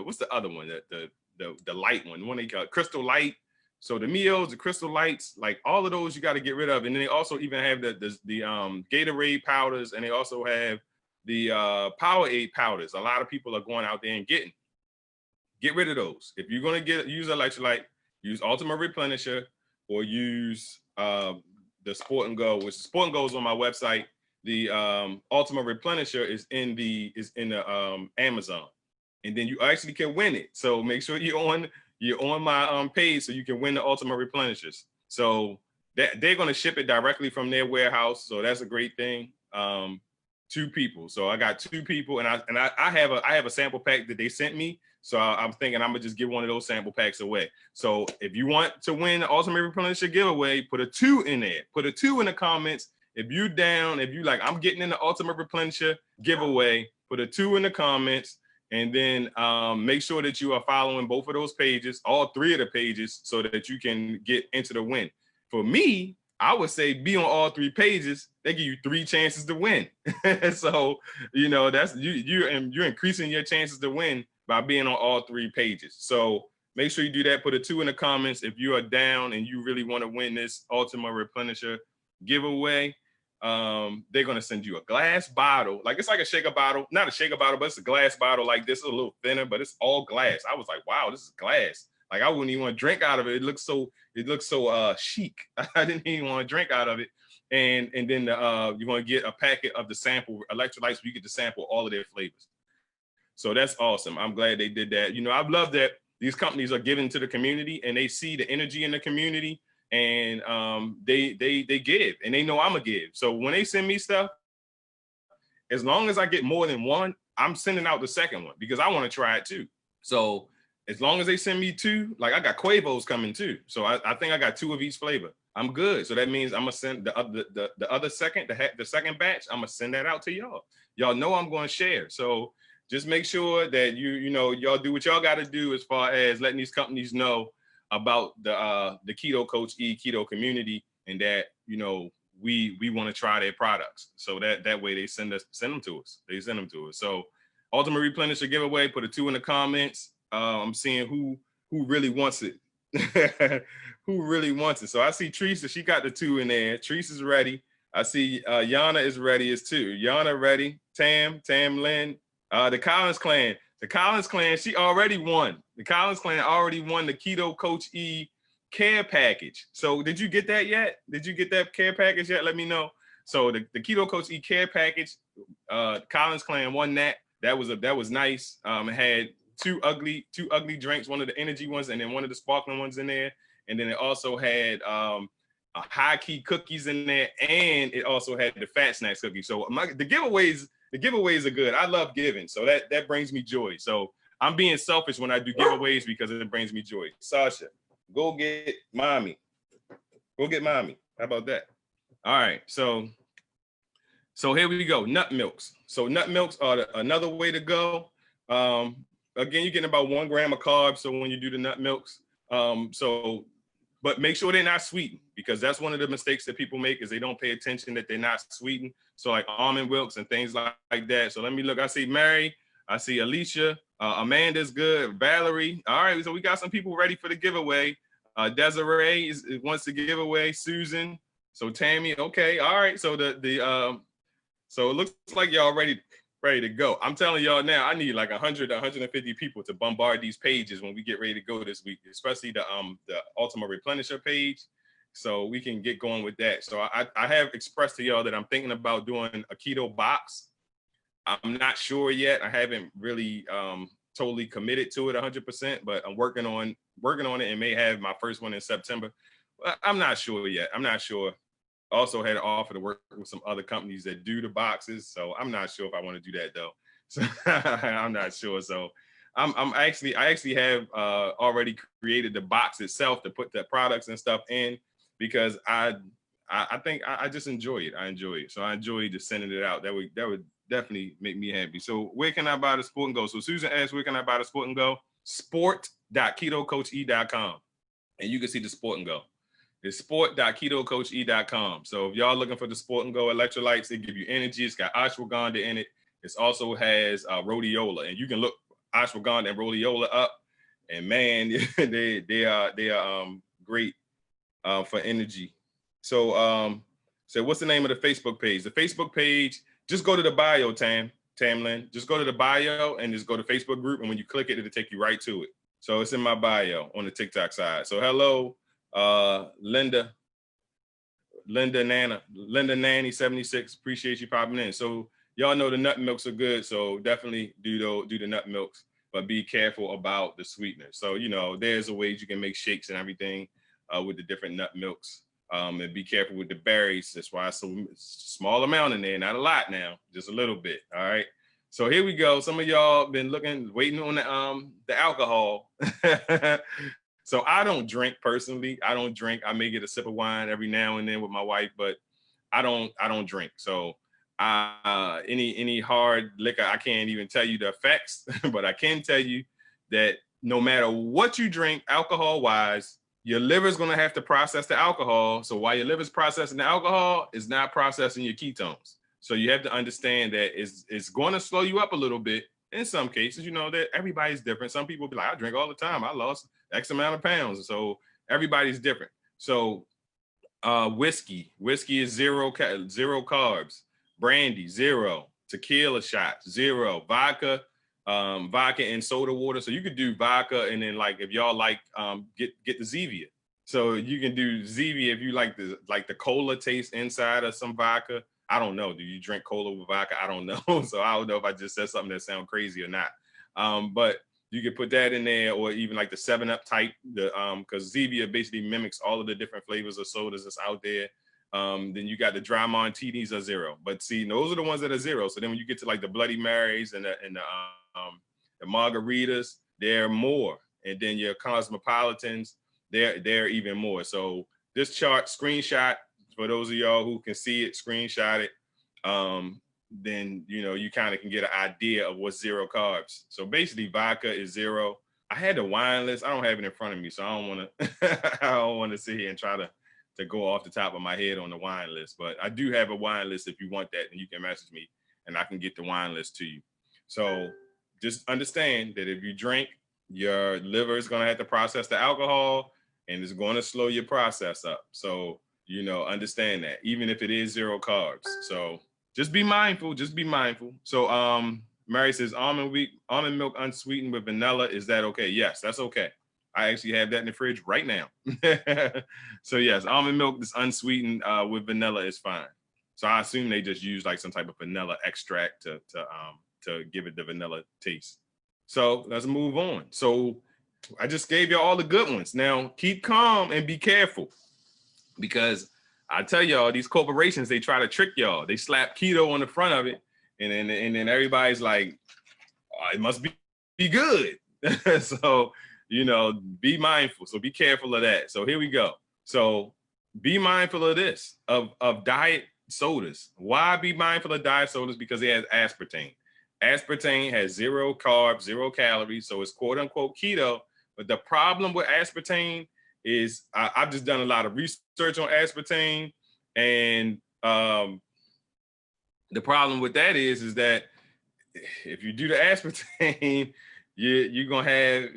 what's the other one, the light one they call Crystal Light. So the Mios, the Crystal Lights, like all of those you got to get rid of. And then they also even have the Gatorade powders, and they also have the Powerade powders. A lot of people are going out there and get rid of those. If you're going to use electrolyte, use Ultimate Replenisher, or use the Sport and Go, which Sport and Go is on my website. The Ultimate Replenisher is in the Amazon, and then you actually can win it. So make sure you're on my page so you can win the Ultimate Replenishers. So they're going to ship it directly from their warehouse. So that's a great thing. 2 people. So I got 2 people, and I have a sample pack that they sent me. So I'm thinking I'm gonna just give one of those sample packs away. So if you want to win the Ultimate Replenisher giveaway, put a 2 in there. Put a 2 in the comments. If you down, if you like, I'm getting in the Ultimate Replenisher giveaway, put a 2 in the comments, and then make sure that you are following both of those pages, all 3 of the pages, so that you can get into the win. For me, I would say be on all 3 pages. They give you 3 chances to win. So, you know, that's you're increasing your chances to win by being on all 3 pages. So make sure you do that. Put a 2 in the comments if you are down and you really want to win this Ultimate Replenisher giveaway. They're gonna send you a glass bottle, like it's like a shaker bottle, not a shaker bottle, but it's a glass bottle like this. It's a little thinner, but it's all glass. I was like, wow, this is glass. Like I wouldn't even want to drink out of it. It looks so chic. I didn't even want to drink out of it. And then you're gonna get a packet of the sample electrolytes where you get to sample all of their flavors. So that's awesome. I'm glad they did that. You know, I've loved that these companies are giving to the community, and they see the energy in the community. And they give, and they know I'm gonna give. So when they send me stuff, as long as I get more than one, I'm sending out the second one because I want to try it too. So as long as they send me 2, like I got Quavos coming too. So I think I got 2 of each flavor. I'm good. So that means I'm gonna send the other second, the second batch, I'm gonna send that out to y'all. Y'all know I'm gonna share. So just make sure that you know, y'all do what y'all gotta do as far as letting these companies know about the Keto Coach E Keto community, and that, you know, we want to try their products. So that way they send them to us. They send them to us. So Ultimate Replenisher giveaway, put a 2 in the comments. I'm seeing who really wants it. Who really wants it. So I see Teresa, she got the 2 in there. Teresa's ready. I see Yana is ready as too. Yana ready. Tam Lynn. The Collins clan. The Collins clan, she already won. The Collins clan already won the Keto Coach E care package. So did you get that yet? Did you get that care package yet? Let me know. So the Keto Coach E care package, Collins clan won that. That was nice. It had two ugly drinks, one of the energy ones and then one of the sparkling ones in there. And then it also had high key cookies in there, and it also had the fat snacks cookies. So the giveaways are good. I love giving, so that brings me joy. So I'm being selfish when I do giveaways because it brings me joy. Sasha, go get mommy. Go get mommy. How about that? All right, so here we go. Nut milks. So nut milks are another way to go. Again, you're getting about 1 gram of carbs. So when you do the nut milks, but make sure they're not sweetened, because that's one of the mistakes that people make, is they don't pay attention that they're not sweetened. So like almond milks and things like that. So let me look. I see Mary. I see Alicia. Amanda's good. Valerie. All right. So we got some people ready for the giveaway. Desiree wants to give away. Susan. So Tammy. Okay. All right. So so it looks like y'all ready to go. I'm telling y'all now, I need like 100 to 150 people to bombard these pages when we get ready to go this week, especially the Ultimate Replenisher page, so we can get going with that. So I have expressed to y'all that I'm thinking about doing a keto box. I'm not sure yet. I haven't really totally committed to it 100%, but I'm working on it, and may have my first one in September. I'm not sure yet. I'm not sure. Also had an offer to work with some other companies that do the boxes, so I'm not sure if I want to do that though. So I'm not sure. So I actually have already created the box itself to put the products and stuff in, because I think I just enjoy it. I enjoy it. So I enjoy just sending it out. That would definitely make me happy. So where can I buy the Sport and Go? So Susan asked, where can I buy the Sport and Go? Sport.ketocoache.com, and you can see the Sport and Go. It's sport.ketocoache.com. So if y'all looking for the Sport and Go electrolytes, they give you energy. It's got ashwagandha in it. It also has rhodiola, and you can look ashwagandha and rhodiola up, and man, they are great for energy. So so what's the name of the Facebook page? The Facebook page, just go to the bio, Tamlin. Just go to the bio and just go to Facebook group, and when you click it, it'll take you right to it. So it's in my bio on the TikTok side. So hello. Linda Nanny 76, appreciate you popping in. So y'all know the nut milks are good, so definitely do the nut milks, but be careful about the sweeteners. So you know, there's a ways you can make shakes and everything with the different nut milks, and be careful with the berries. That's why it's a small amount in there, not a lot now, just a little bit. All right, so here we go. Some of y'all been waiting on the alcohol. So I don't drink personally. I don't drink. I may get a sip of wine every now and then with my wife, but I don't drink. So any hard liquor, I can't even tell you the effects, but I can tell you that no matter what you drink, alcohol wise, your liver's gonna have to process the alcohol. So while your liver's processing the alcohol, it's not processing your ketones. So you have to understand that it's going to slow you up a little bit. In some cases, you know, that everybody's different. Some people be like, I drink all the time. I lost X amount of pounds. So everybody's different. So whiskey is zero carbs. Brandy, 0. Tequila shots, 0. Vodka and soda water. So you could do vodka, and then like if y'all like get the Zevia. So you can do Zevia if you like the cola taste inside of some vodka. I don't know. Do you drink cola with vodka? I don't know. So I don't know if I just said something that sounds crazy or not. But you could put that in there, or even like the 7-Up type, because Zevia basically mimics all of the different flavors of sodas that's out there. Then you got the dry martinis are 0. But see, those are the ones that are 0. So then when you get to like the Bloody Marys and the margaritas, they're more. And then your cosmopolitans, they're even more. So this chart, screenshot, for those of y'all who can see it, screenshot it. Then, you know, you kind of can get an idea of what's zero carbs. So basically vodka is zero. I had the wine list. I don't have it in front of me, so I don't want to I don't want to sit here and try to go off the top of my head on the wine list. But I do have a wine list. If you want that, and you can message me and I can get the wine list to you. So just understand that if you drink, your liver is going to have to process the alcohol, and it's going to slow your process up. So, you know, understand that, even if it is zero carbs. So just be mindful. Just be mindful. So Mary says almond milk unsweetened with vanilla. Is that okay? Yes, that's okay. I actually have that in the fridge right now. So yes, almond milk that's unsweetened with vanilla is fine. So I assume they just use like some type of vanilla extract to give it the vanilla taste. So let's move on. So I just gave you all the good ones. Now keep calm and be careful, because I tell y'all, these corporations, they try to trick y'all. They slap keto on the front of it, and then everybody's like, oh, it must be good. So, you know, be mindful. So be careful of that. So here we go. So be mindful of this, of diet sodas. Why be mindful of diet sodas? Because it has aspartame. Aspartame has zero carbs, zero calories. So it's quote unquote keto. But the problem with aspartame is I've just done a lot of research on aspartame, and the problem with that is that if you do the aspartame, you're gonna have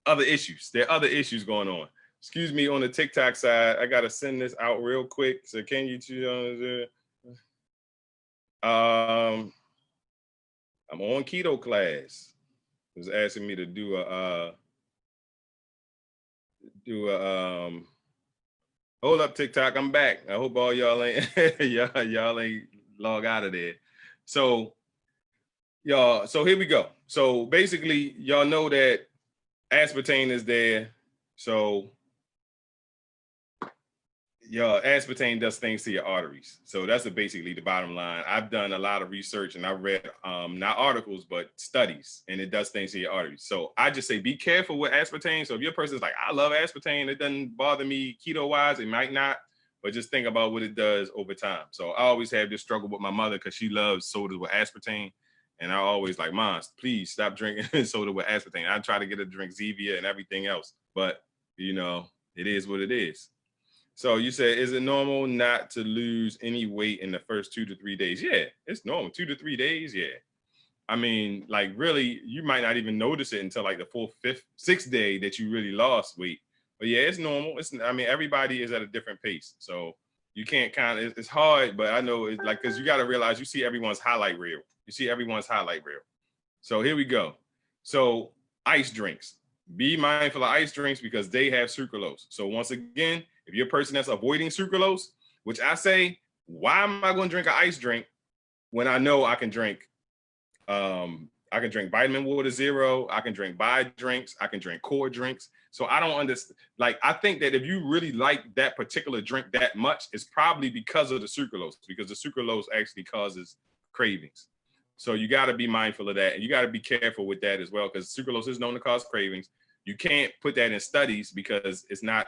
other issues. There are other issues going on. Excuse me, on the TikTok side, I gotta send this out real quick. So can you two? I'm on keto class. It was asking me to do a hold up, TikTok, I'm back. I hope all y'all ain't y'all ain't log out of there. So y'all, so here we go. So basically, y'all know that aspartame is there. So y'all, aspartame does things to your arteries. So that's basically the bottom line. I've done a lot of research, and I've read not articles, but studies, and it does things to your arteries. So I just say be careful with aspartame. So if your person's like, I love aspartame, it doesn't bother me keto-wise, it might not, but just think about what it does over time. So I always have this struggle with my mother because she loves sodas with aspartame. And I always like, Mom, please stop drinking soda with aspartame. I try to get her to drink Zevia and everything else, but you know, it is what it is. So you said, is it normal not to lose any weight in the first 2 to 3 days? Yeah, it's normal. 2 to 3 days, yeah. I mean, like really, you might not even notice it until like the 4th, 5th, 6th day that you really lost weight. But yeah, it's normal. I mean, everybody is at a different pace. So you can't it's hard, but I know it's like, because you got to realize you see everyone's highlight reel. You see everyone's highlight reel. So here we go. So ice drinks. Be mindful of ice drinks because they have sucralose. So once again, if you're a person that's avoiding sucralose, which I say, why am I going to drink an ice drink when I know I can drink vitamin water zero, I can drink Bai drinks, I can drink core drinks. So I don't understand. Like, I think that if you really like that particular drink that much, it's probably because of the sucralose, because the sucralose actually causes cravings. So you got to be mindful of that, and you got to be careful with that as well, because sucralose is known to cause cravings. You can't put that in studies because it's not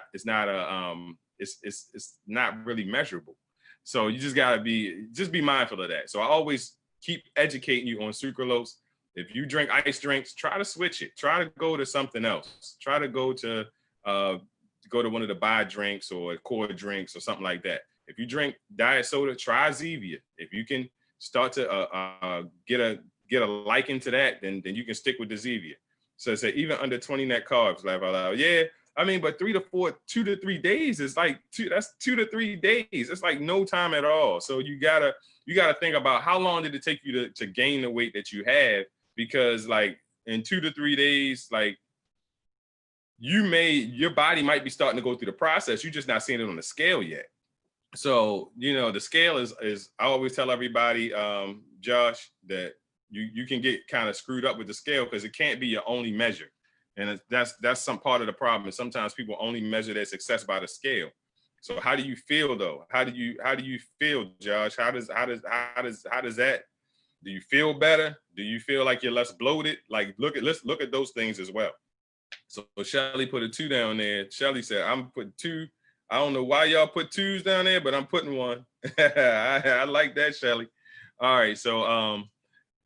really measurable. So you just gotta be mindful of that. So I always keep educating you on sucralose. If you drink ice drinks, try to switch it. Try to go to something else. Try to go to one of the Bai drinks or core drinks or something like that. If you drink diet soda, try Zevia. If you can start to get a liking to that, then you can stick with the Zevia. So say even under 20 net carbs, laugh out loud. Yeah, I mean, but 2 to 3 days is like that's 2 to 3 days. It's like no time at all. So you gotta think about how long did it take you to gain the weight that you have, because like in 2 to 3 days, like your body might be starting to go through the process. You're just not seeing it on the scale yet. So, you know, the scale is I always tell everybody, Josh, that you can get kind of screwed up with the scale because it can't be your only measure. And that's some part of the problem. And sometimes people only measure their success by the scale. So how do you feel though? How do you feel, Josh? How does that? Do you feel better? Do you feel like you're less bloated? Like let's look at those things as well. So Shelly put a 2 down there. Shelly said, I'm putting 2. I don't know why y'all put 2s down there, but I'm putting 1. I like that, Shelly. All right, so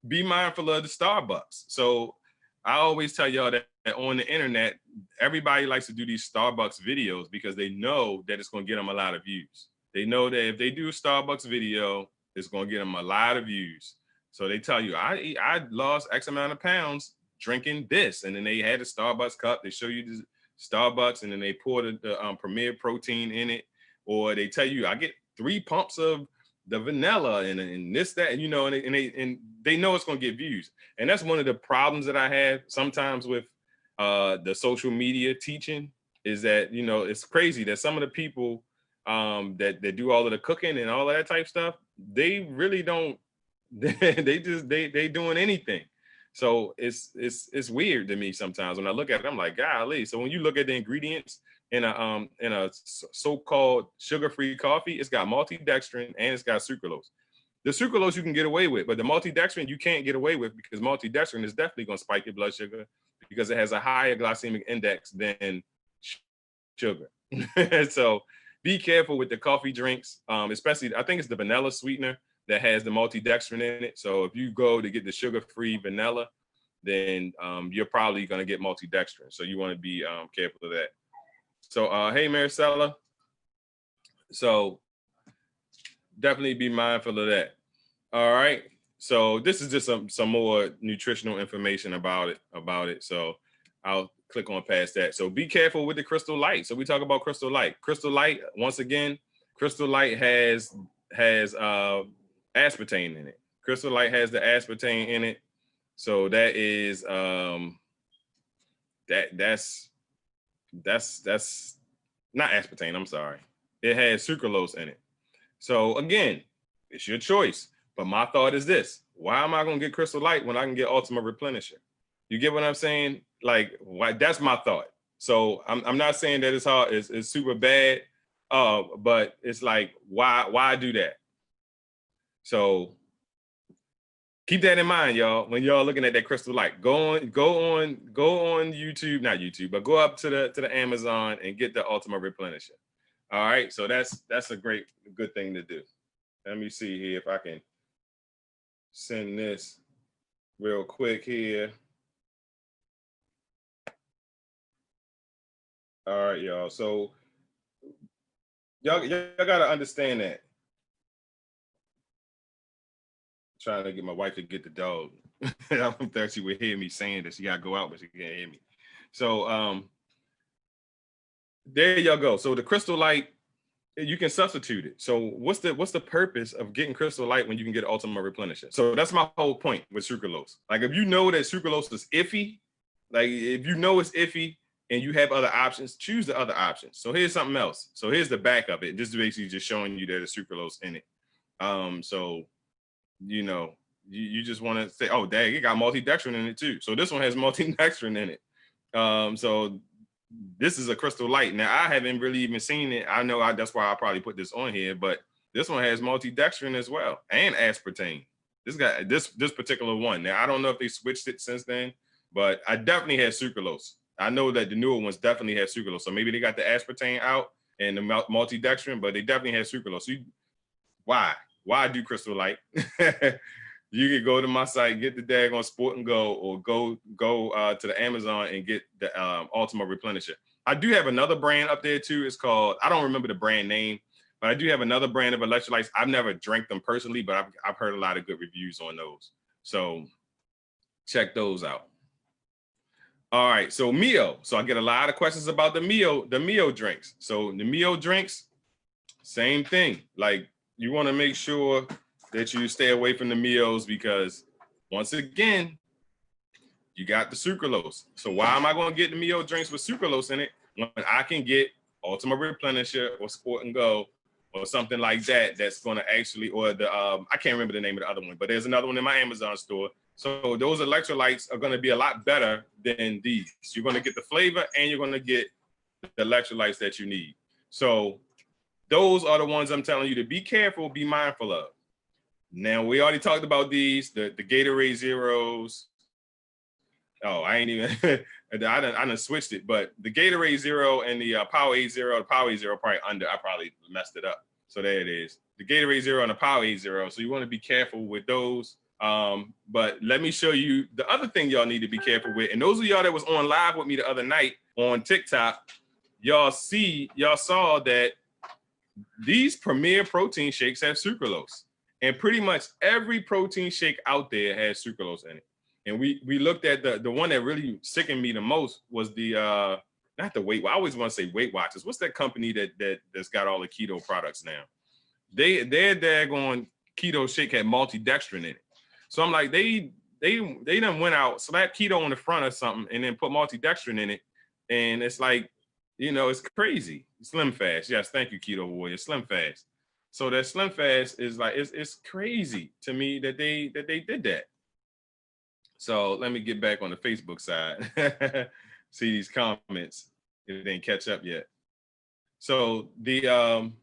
be mindful of the Starbucks. So I always tell y'all that on the internet, everybody likes to do these Starbucks videos because they know that it's going to get them a lot of views. They know that if they do a Starbucks video, it's going to get them a lot of views. So they tell you, I lost X amount of pounds drinking this. And then they had a Starbucks cup. They show you the Starbucks and then they pour the Premier protein in it. Or they tell you, I get 3 pumps of the vanilla and this, that, and you know, and they know it's going to get views. And that's one of the problems that I have sometimes with the social media teaching is that, you know, it's crazy that some of the people that do all of the cooking and all of that type stuff, they really don't, they doing anything. So it's weird to me sometimes when I look at it, I'm like, golly. So when you look at the ingredients in a so-called sugar-free coffee, it's got maltodextrin and it's got sucralose. The sucralose you can get away with, but the maltodextrin you can't get away with because maltodextrin is definitely going to spike your blood sugar because it has a higher glycemic index than sugar. So be careful with the coffee drinks, especially I think it's the vanilla sweetener that has the maltodextrin in it. So if you go to get the sugar-free vanilla, then you're probably going to get maltodextrin. So you want to be careful of that. So, hey, Maricela. So definitely be mindful of that. All right. So this is just some more nutritional information about it. So I'll click on past that. So be careful with the Crystal Light. So we talk about Crystal Light. Crystal Light, once again, Crystal Light has aspartame in it. Crystal Light has the aspartame in it. So that is that's not aspartame, I'm sorry. It has sucralose in it. So again, it's your choice. But my thought is this: why am I gonna get Crystal Light when I can get Ultimate Replenisher? You get what I'm saying? Like, why? That's my thought. So I'm not saying that it's hard, it's super bad, but it's like, why do that? So keep that in mind, y'all. When y'all looking at that Crystal Light, go on YouTube, not YouTube, but go up to the Amazon and get the Ultimate Replenisher. All right, so that's a good thing to do. Let me see here if I can send this real quick here. All right, y'all. So y'all gotta understand that. Trying to get my wife to get the dog. I thought she would hear me saying that she gotta go out, but she can't hear me. So there y'all go. So the Crystal Light, you can substitute it. So what's the purpose of getting Crystal Light when you can get Ultimate Replenisher? So that's my whole point with sucralose. Like if you know that sucralose is iffy, like if you know it's iffy and you have other options, choose the other options. So here's something else. So here's the back of it. This is basically just showing you that there's sucralose in it. So you know, you just want to say, oh, dang, it got maltodextrin in it too. So this one has maltodextrin in it. So this is a Crystal Light. Now I haven't really even seen it. I know that's why I probably put this on here, but this one has maltodextrin as well and aspartame. This particular one. Now I don't know if they switched it since then, but I definitely had sucralose. I know that the newer ones definitely have sucralose. So maybe they got the aspartame out and the maltodextrin, but they definitely have sucralose. So why do Crystal Light? You can go to my site, get the daggone Sport and Go, or go to the Amazon and get the Ultimate Replenisher. I do have another brand up there too. It's called, I don't remember the brand name, but I do have another brand of electrolytes. I've never drank them personally, but I've heard a lot of good reviews on those. So check those out. All right, so Mio. So I get a lot of questions about the Mio drinks. So the Mio drinks, same thing. Like, you want to make sure that you stay away from the Mios because, once again, you got the sucralose. So why am I going to get the Mio drinks with sucralose in it when I can get Ultimate Replenisher or Sport and Go or something like that that's going to actually, or the I can't remember the name of the other one, but there's another one in my Amazon store. So those electrolytes are going to be a lot better than these. You're going to get the flavor and you're going to get the electrolytes that you need. So those are the ones I'm telling you to be careful, be mindful of. Now, we already talked about these, the Gatorade Zeros. Oh, I ain't even, I done switched it, but the Gatorade Zero and the Powerade Zero, the Powerade Zero probably under. I probably messed it up. So there it is. The Gatorade Zero and the Powerade Zero. So you want to be careful with those. But let me show you the other thing y'all need to be careful with. And those of y'all that was on live with me the other night on TikTok, y'all saw that these Premier protein shakes have sucralose. And pretty much every protein shake out there has sucralose in it. And we looked at the one that really sickened me the most was the not the Weight. I always want to say Weight Watchers. What's that company that's got all the keto products now? Their daggone keto shake had maltodextrin in it. So I'm like, they done went out, slapped keto on the front or something, and then put maltodextrin in it. And it's like, it's crazy. Slim Fast. Yes, thank you, Keto Warrior. Slim Fast. So that Slim Fast is like, it's crazy to me that they did that. So let me get back on the Facebook side. See these comments if they didn't catch up yet. So the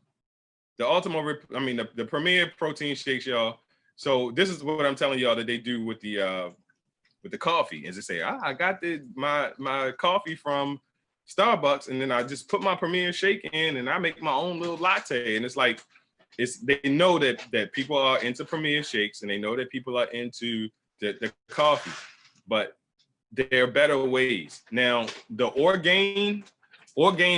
the Premier protein shakes, y'all. So this is what I'm telling y'all that they do with the coffee. Is they say, I got my coffee from Starbucks, and then I just put my Premier shake in, and I make my own little latte. And it's like, they know that people are into Premier shakes, and they know that people are into the coffee, but there are better ways. Now, the Orgain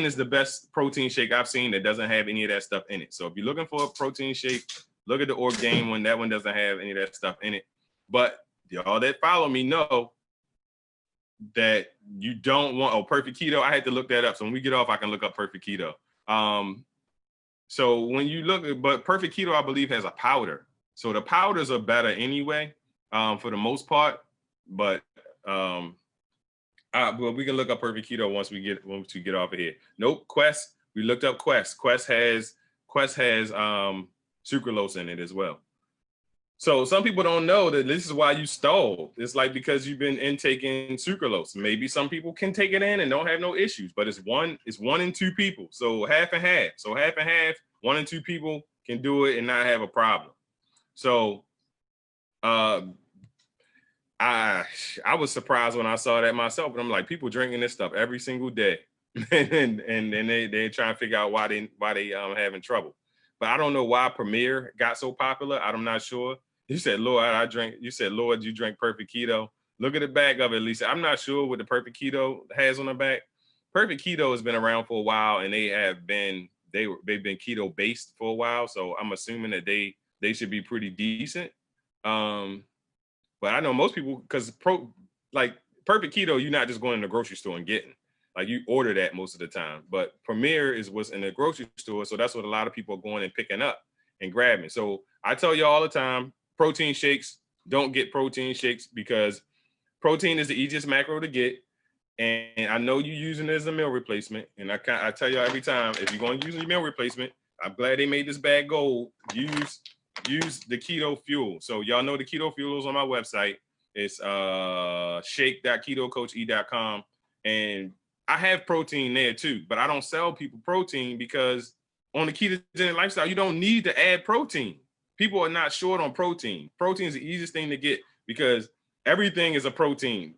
is the best protein shake I've seen that doesn't have any of that stuff in it. So if you're looking for a protein shake, look at the Orgain one. That one doesn't have any of that stuff in it. But y'all that follow me know that you don't want, Perfect Keto. I had to look that up. So when we get off, I can look up Perfect Keto. So when you look, but Perfect Keto, I believe, has a powder. So the powders are better anyway, for the most part. But we can look up Perfect Keto once we get off of here. Nope, Quest. We looked up Quest. Quest has sucralose in it as well. So some people don't know that this is why you stalled. It's like because you've been intaking sucralose. Maybe some people can take it in and don't have no issues, but it's one in two people. So half and half. So half and half, 1 in 2 people can do it and not have a problem. So I was surprised when I saw that myself, but I'm like, people drinking this stuff every single day, and they trying to figure out why they having trouble. But I don't know why Premier got so popular. I'm not sure. You said, Lord, you drank Perfect Keto. Look at the back of it, Lisa. I'm not sure what the Perfect Keto has on the back. Perfect Keto has been around for a while, and they've been keto based for a while. So I'm assuming that they should be pretty decent. But I know most people, because Perfect Keto, you're not just going to the grocery store and getting. Like, you order that most of the time. But Premier is what's in the grocery store, so that's what a lot of people are going and picking up and grabbing. So I tell you all the time, protein shakes, don't get protein shakes, because protein is the easiest macro to get. And I know you're using it as a meal replacement. And I tell you every time, if you're going to use a meal replacement, I'm glad they made this bag gold. Use the keto fuel. So y'all know the keto fuel is on my website. It's shake.ketocoache.com. And I have protein there too, but I don't sell people protein because on the ketogenic lifestyle, you don't need to add protein. People are not short on protein. Protein is the easiest thing to get because everything is a protein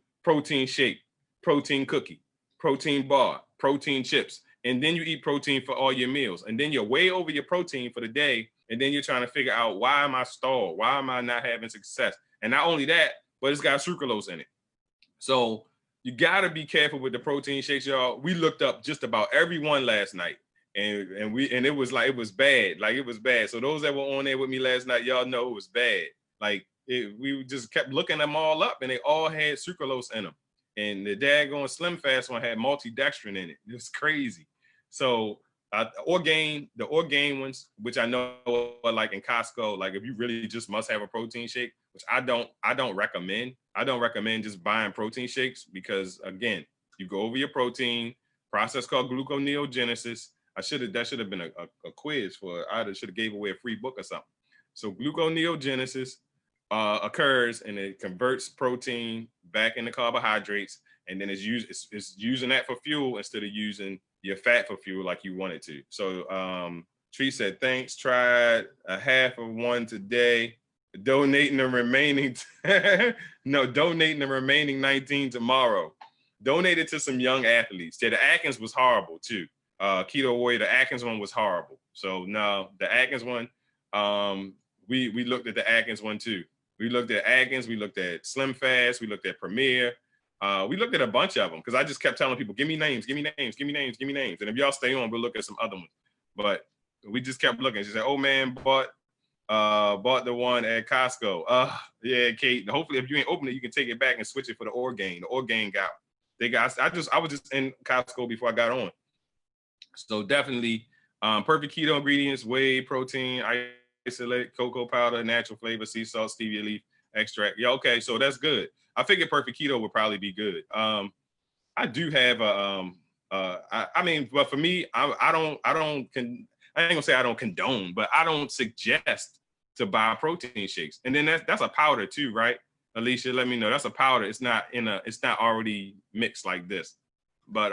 shake, protein cookie, protein bar, protein chips. And then you eat protein for all your meals. And then you're way over your protein for the day. And then you're trying to figure out, why am I stalled? Why am I not having success? And not only that, but it's got sucralose in it. So you got to be careful with the protein shakes, y'all. We looked up just about every one last night, and it was bad. Like, it was bad. So those that were on there with me last night, y'all know it was bad. Like, we just kept looking them all up, and they all had sucralose in them. And the daggone Slim Fast one had maltodextrin in it. It was crazy. So the Orgain ones, which I know are like in Costco, like if you really just must have a protein shake, which I don't recommend. I don't recommend just buying protein shakes because, again, you go over your protein, process called gluconeogenesis. That should have been a quiz I should have gave away a free book or something. So gluconeogenesis occurs, and it converts protein back into carbohydrates, and then it's using that for fuel instead of using your fat for fuel like you want it to. So Tree said, thanks, tried a half of one today. Donating the remaining 19 tomorrow. donated to some young athletes. Yeah, the Atkins was horrible too. Keto Warrior, the Atkins one was horrible. So no, the Atkins one, we looked at the Atkins one too. We looked at Atkins, we looked at Slim Fast, we looked at Premier. We looked at a bunch of them because I just kept telling people, give me names, give me names, give me names, give me names. And if y'all stay on, we'll look at some other ones. But we just kept looking. She said, oh man, bought the one at Costco. Yeah, Kate. Hopefully if you ain't open it, you can take it back and switch it for the Orgain. The Orgain I was just in Costco before I got on. So definitely perfect keto ingredients, whey protein, isolate cocoa powder, natural flavor, sea salt, stevia leaf extract. Yeah, okay, so that's good. I figured perfect keto would probably be good. I do have I mean, but for me, I ain't gonna say I don't condone, but I don't suggest to buy protein shakes. And then that's a powder too, right? Alicia, let me know. That's a powder. It's not already mixed like this. But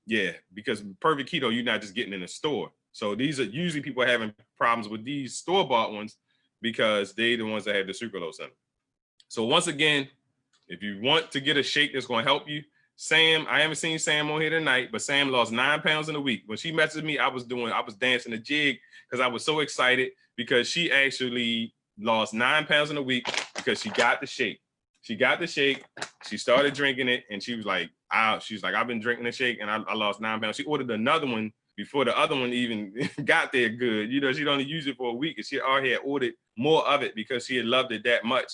yeah, because perfect keto, you're not just getting in a store. So these are usually people having problems with these store-bought ones because they the ones that have the sucralose in them. So once again, if you want to get a shake that's going to help you, Sam, I haven't seen Sam on here tonight, but Sam lost 9 pounds in a week. When she messaged me, I was dancing a jig because I was so excited because she actually lost 9 pounds in a week because she got the shake. She got the shake. She started drinking it, and she was like, she's like, I've been drinking the shake, and I lost 9 pounds. She ordered another one before the other one even got there good. You know, she'd only used it for a week, and she already had ordered more of it because she had loved it that much.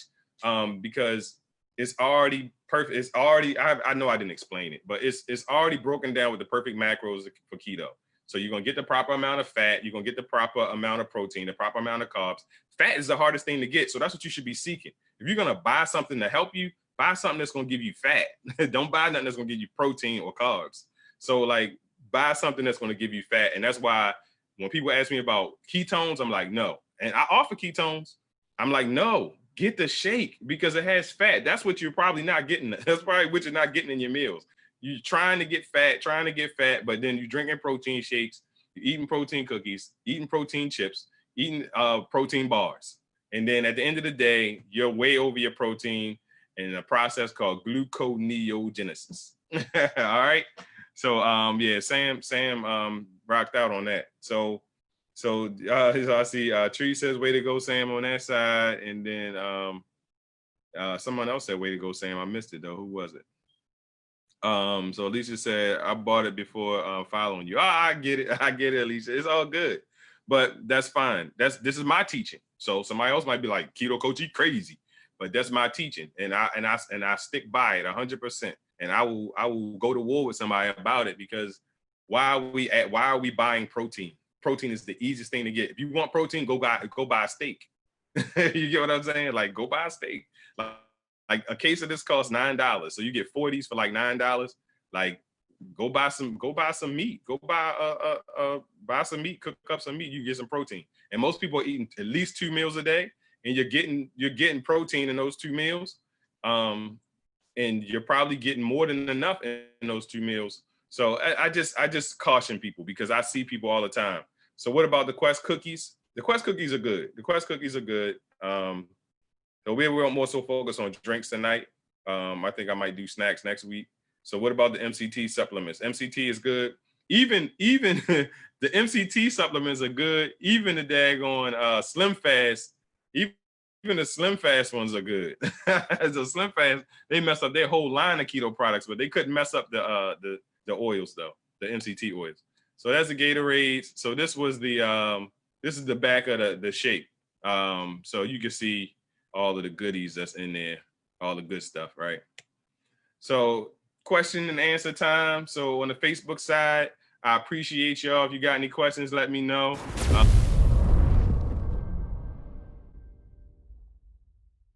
Because it's already perfect. It's already, I know I didn't explain it, but it's already broken down with the perfect macros for keto. So you're gonna get the proper amount of fat, you're gonna get the proper amount of protein, the proper amount of carbs. Fat is the hardest thing to get, so that's what you should be seeking. If you're gonna buy something to help you, buy something that's gonna give you fat. Don't buy nothing that's gonna give you protein or carbs. So like buy something that's gonna give you fat. And that's why when people ask me about ketones, I'm like, no. And I offer ketones. I'm like, no, get the shake because it has fat. That's what you're probably not getting. That's probably what you're not getting in your meals. You're trying to get fat, but then you're drinking protein shakes, you're eating protein cookies, eating protein chips, eating protein bars. And then at the end of the day, you're way over your protein in a process called gluconeogenesis. All right. So yeah, Sam rocked out on that. So I see Tree says way to go, Sam, on that side. And then someone else said way to go, Sam. I missed it though. Who was it? So Alicia said, I bought it before following you. I get it, Alicia. It's all good. But that's fine. This is my teaching. So somebody else might be like, keto coach, you crazy. But that's my teaching. And I stick by it 100%. And I will go to war with somebody about it because why are we buying protein? Protein is the easiest thing to get. If you want protein, go buy a steak. You get what I'm saying? Like go buy a steak. Like a case of this costs $9. So you get 4 of these for like $9. Like go buy some meat. Go buy some meat, cook up some meat, you get some protein. And most people are eating at least 2 meals a day, and you're getting protein in those 2 meals. And you're probably getting more than enough in those 2 meals. So I just caution people because I see people all the time. So what about the Quest cookies? The Quest cookies are good. So we're more so focused on drinks tonight. I think I might do snacks next week. So what about the MCT supplements? MCT is good. Even the MCT supplements are good. Even the daggone Slim Fast, even the Slim Fast ones are good. So Slim Fast, they messed up their whole line of keto products, but they couldn't mess up the oils though, the MCT oils. So that's the Gatorades. So this was this is the back of the shake. So you can see all of the goodies that's in there, all the good stuff, right? So question and answer time. So on the Facebook side, I appreciate y'all. If you got any questions, let me know.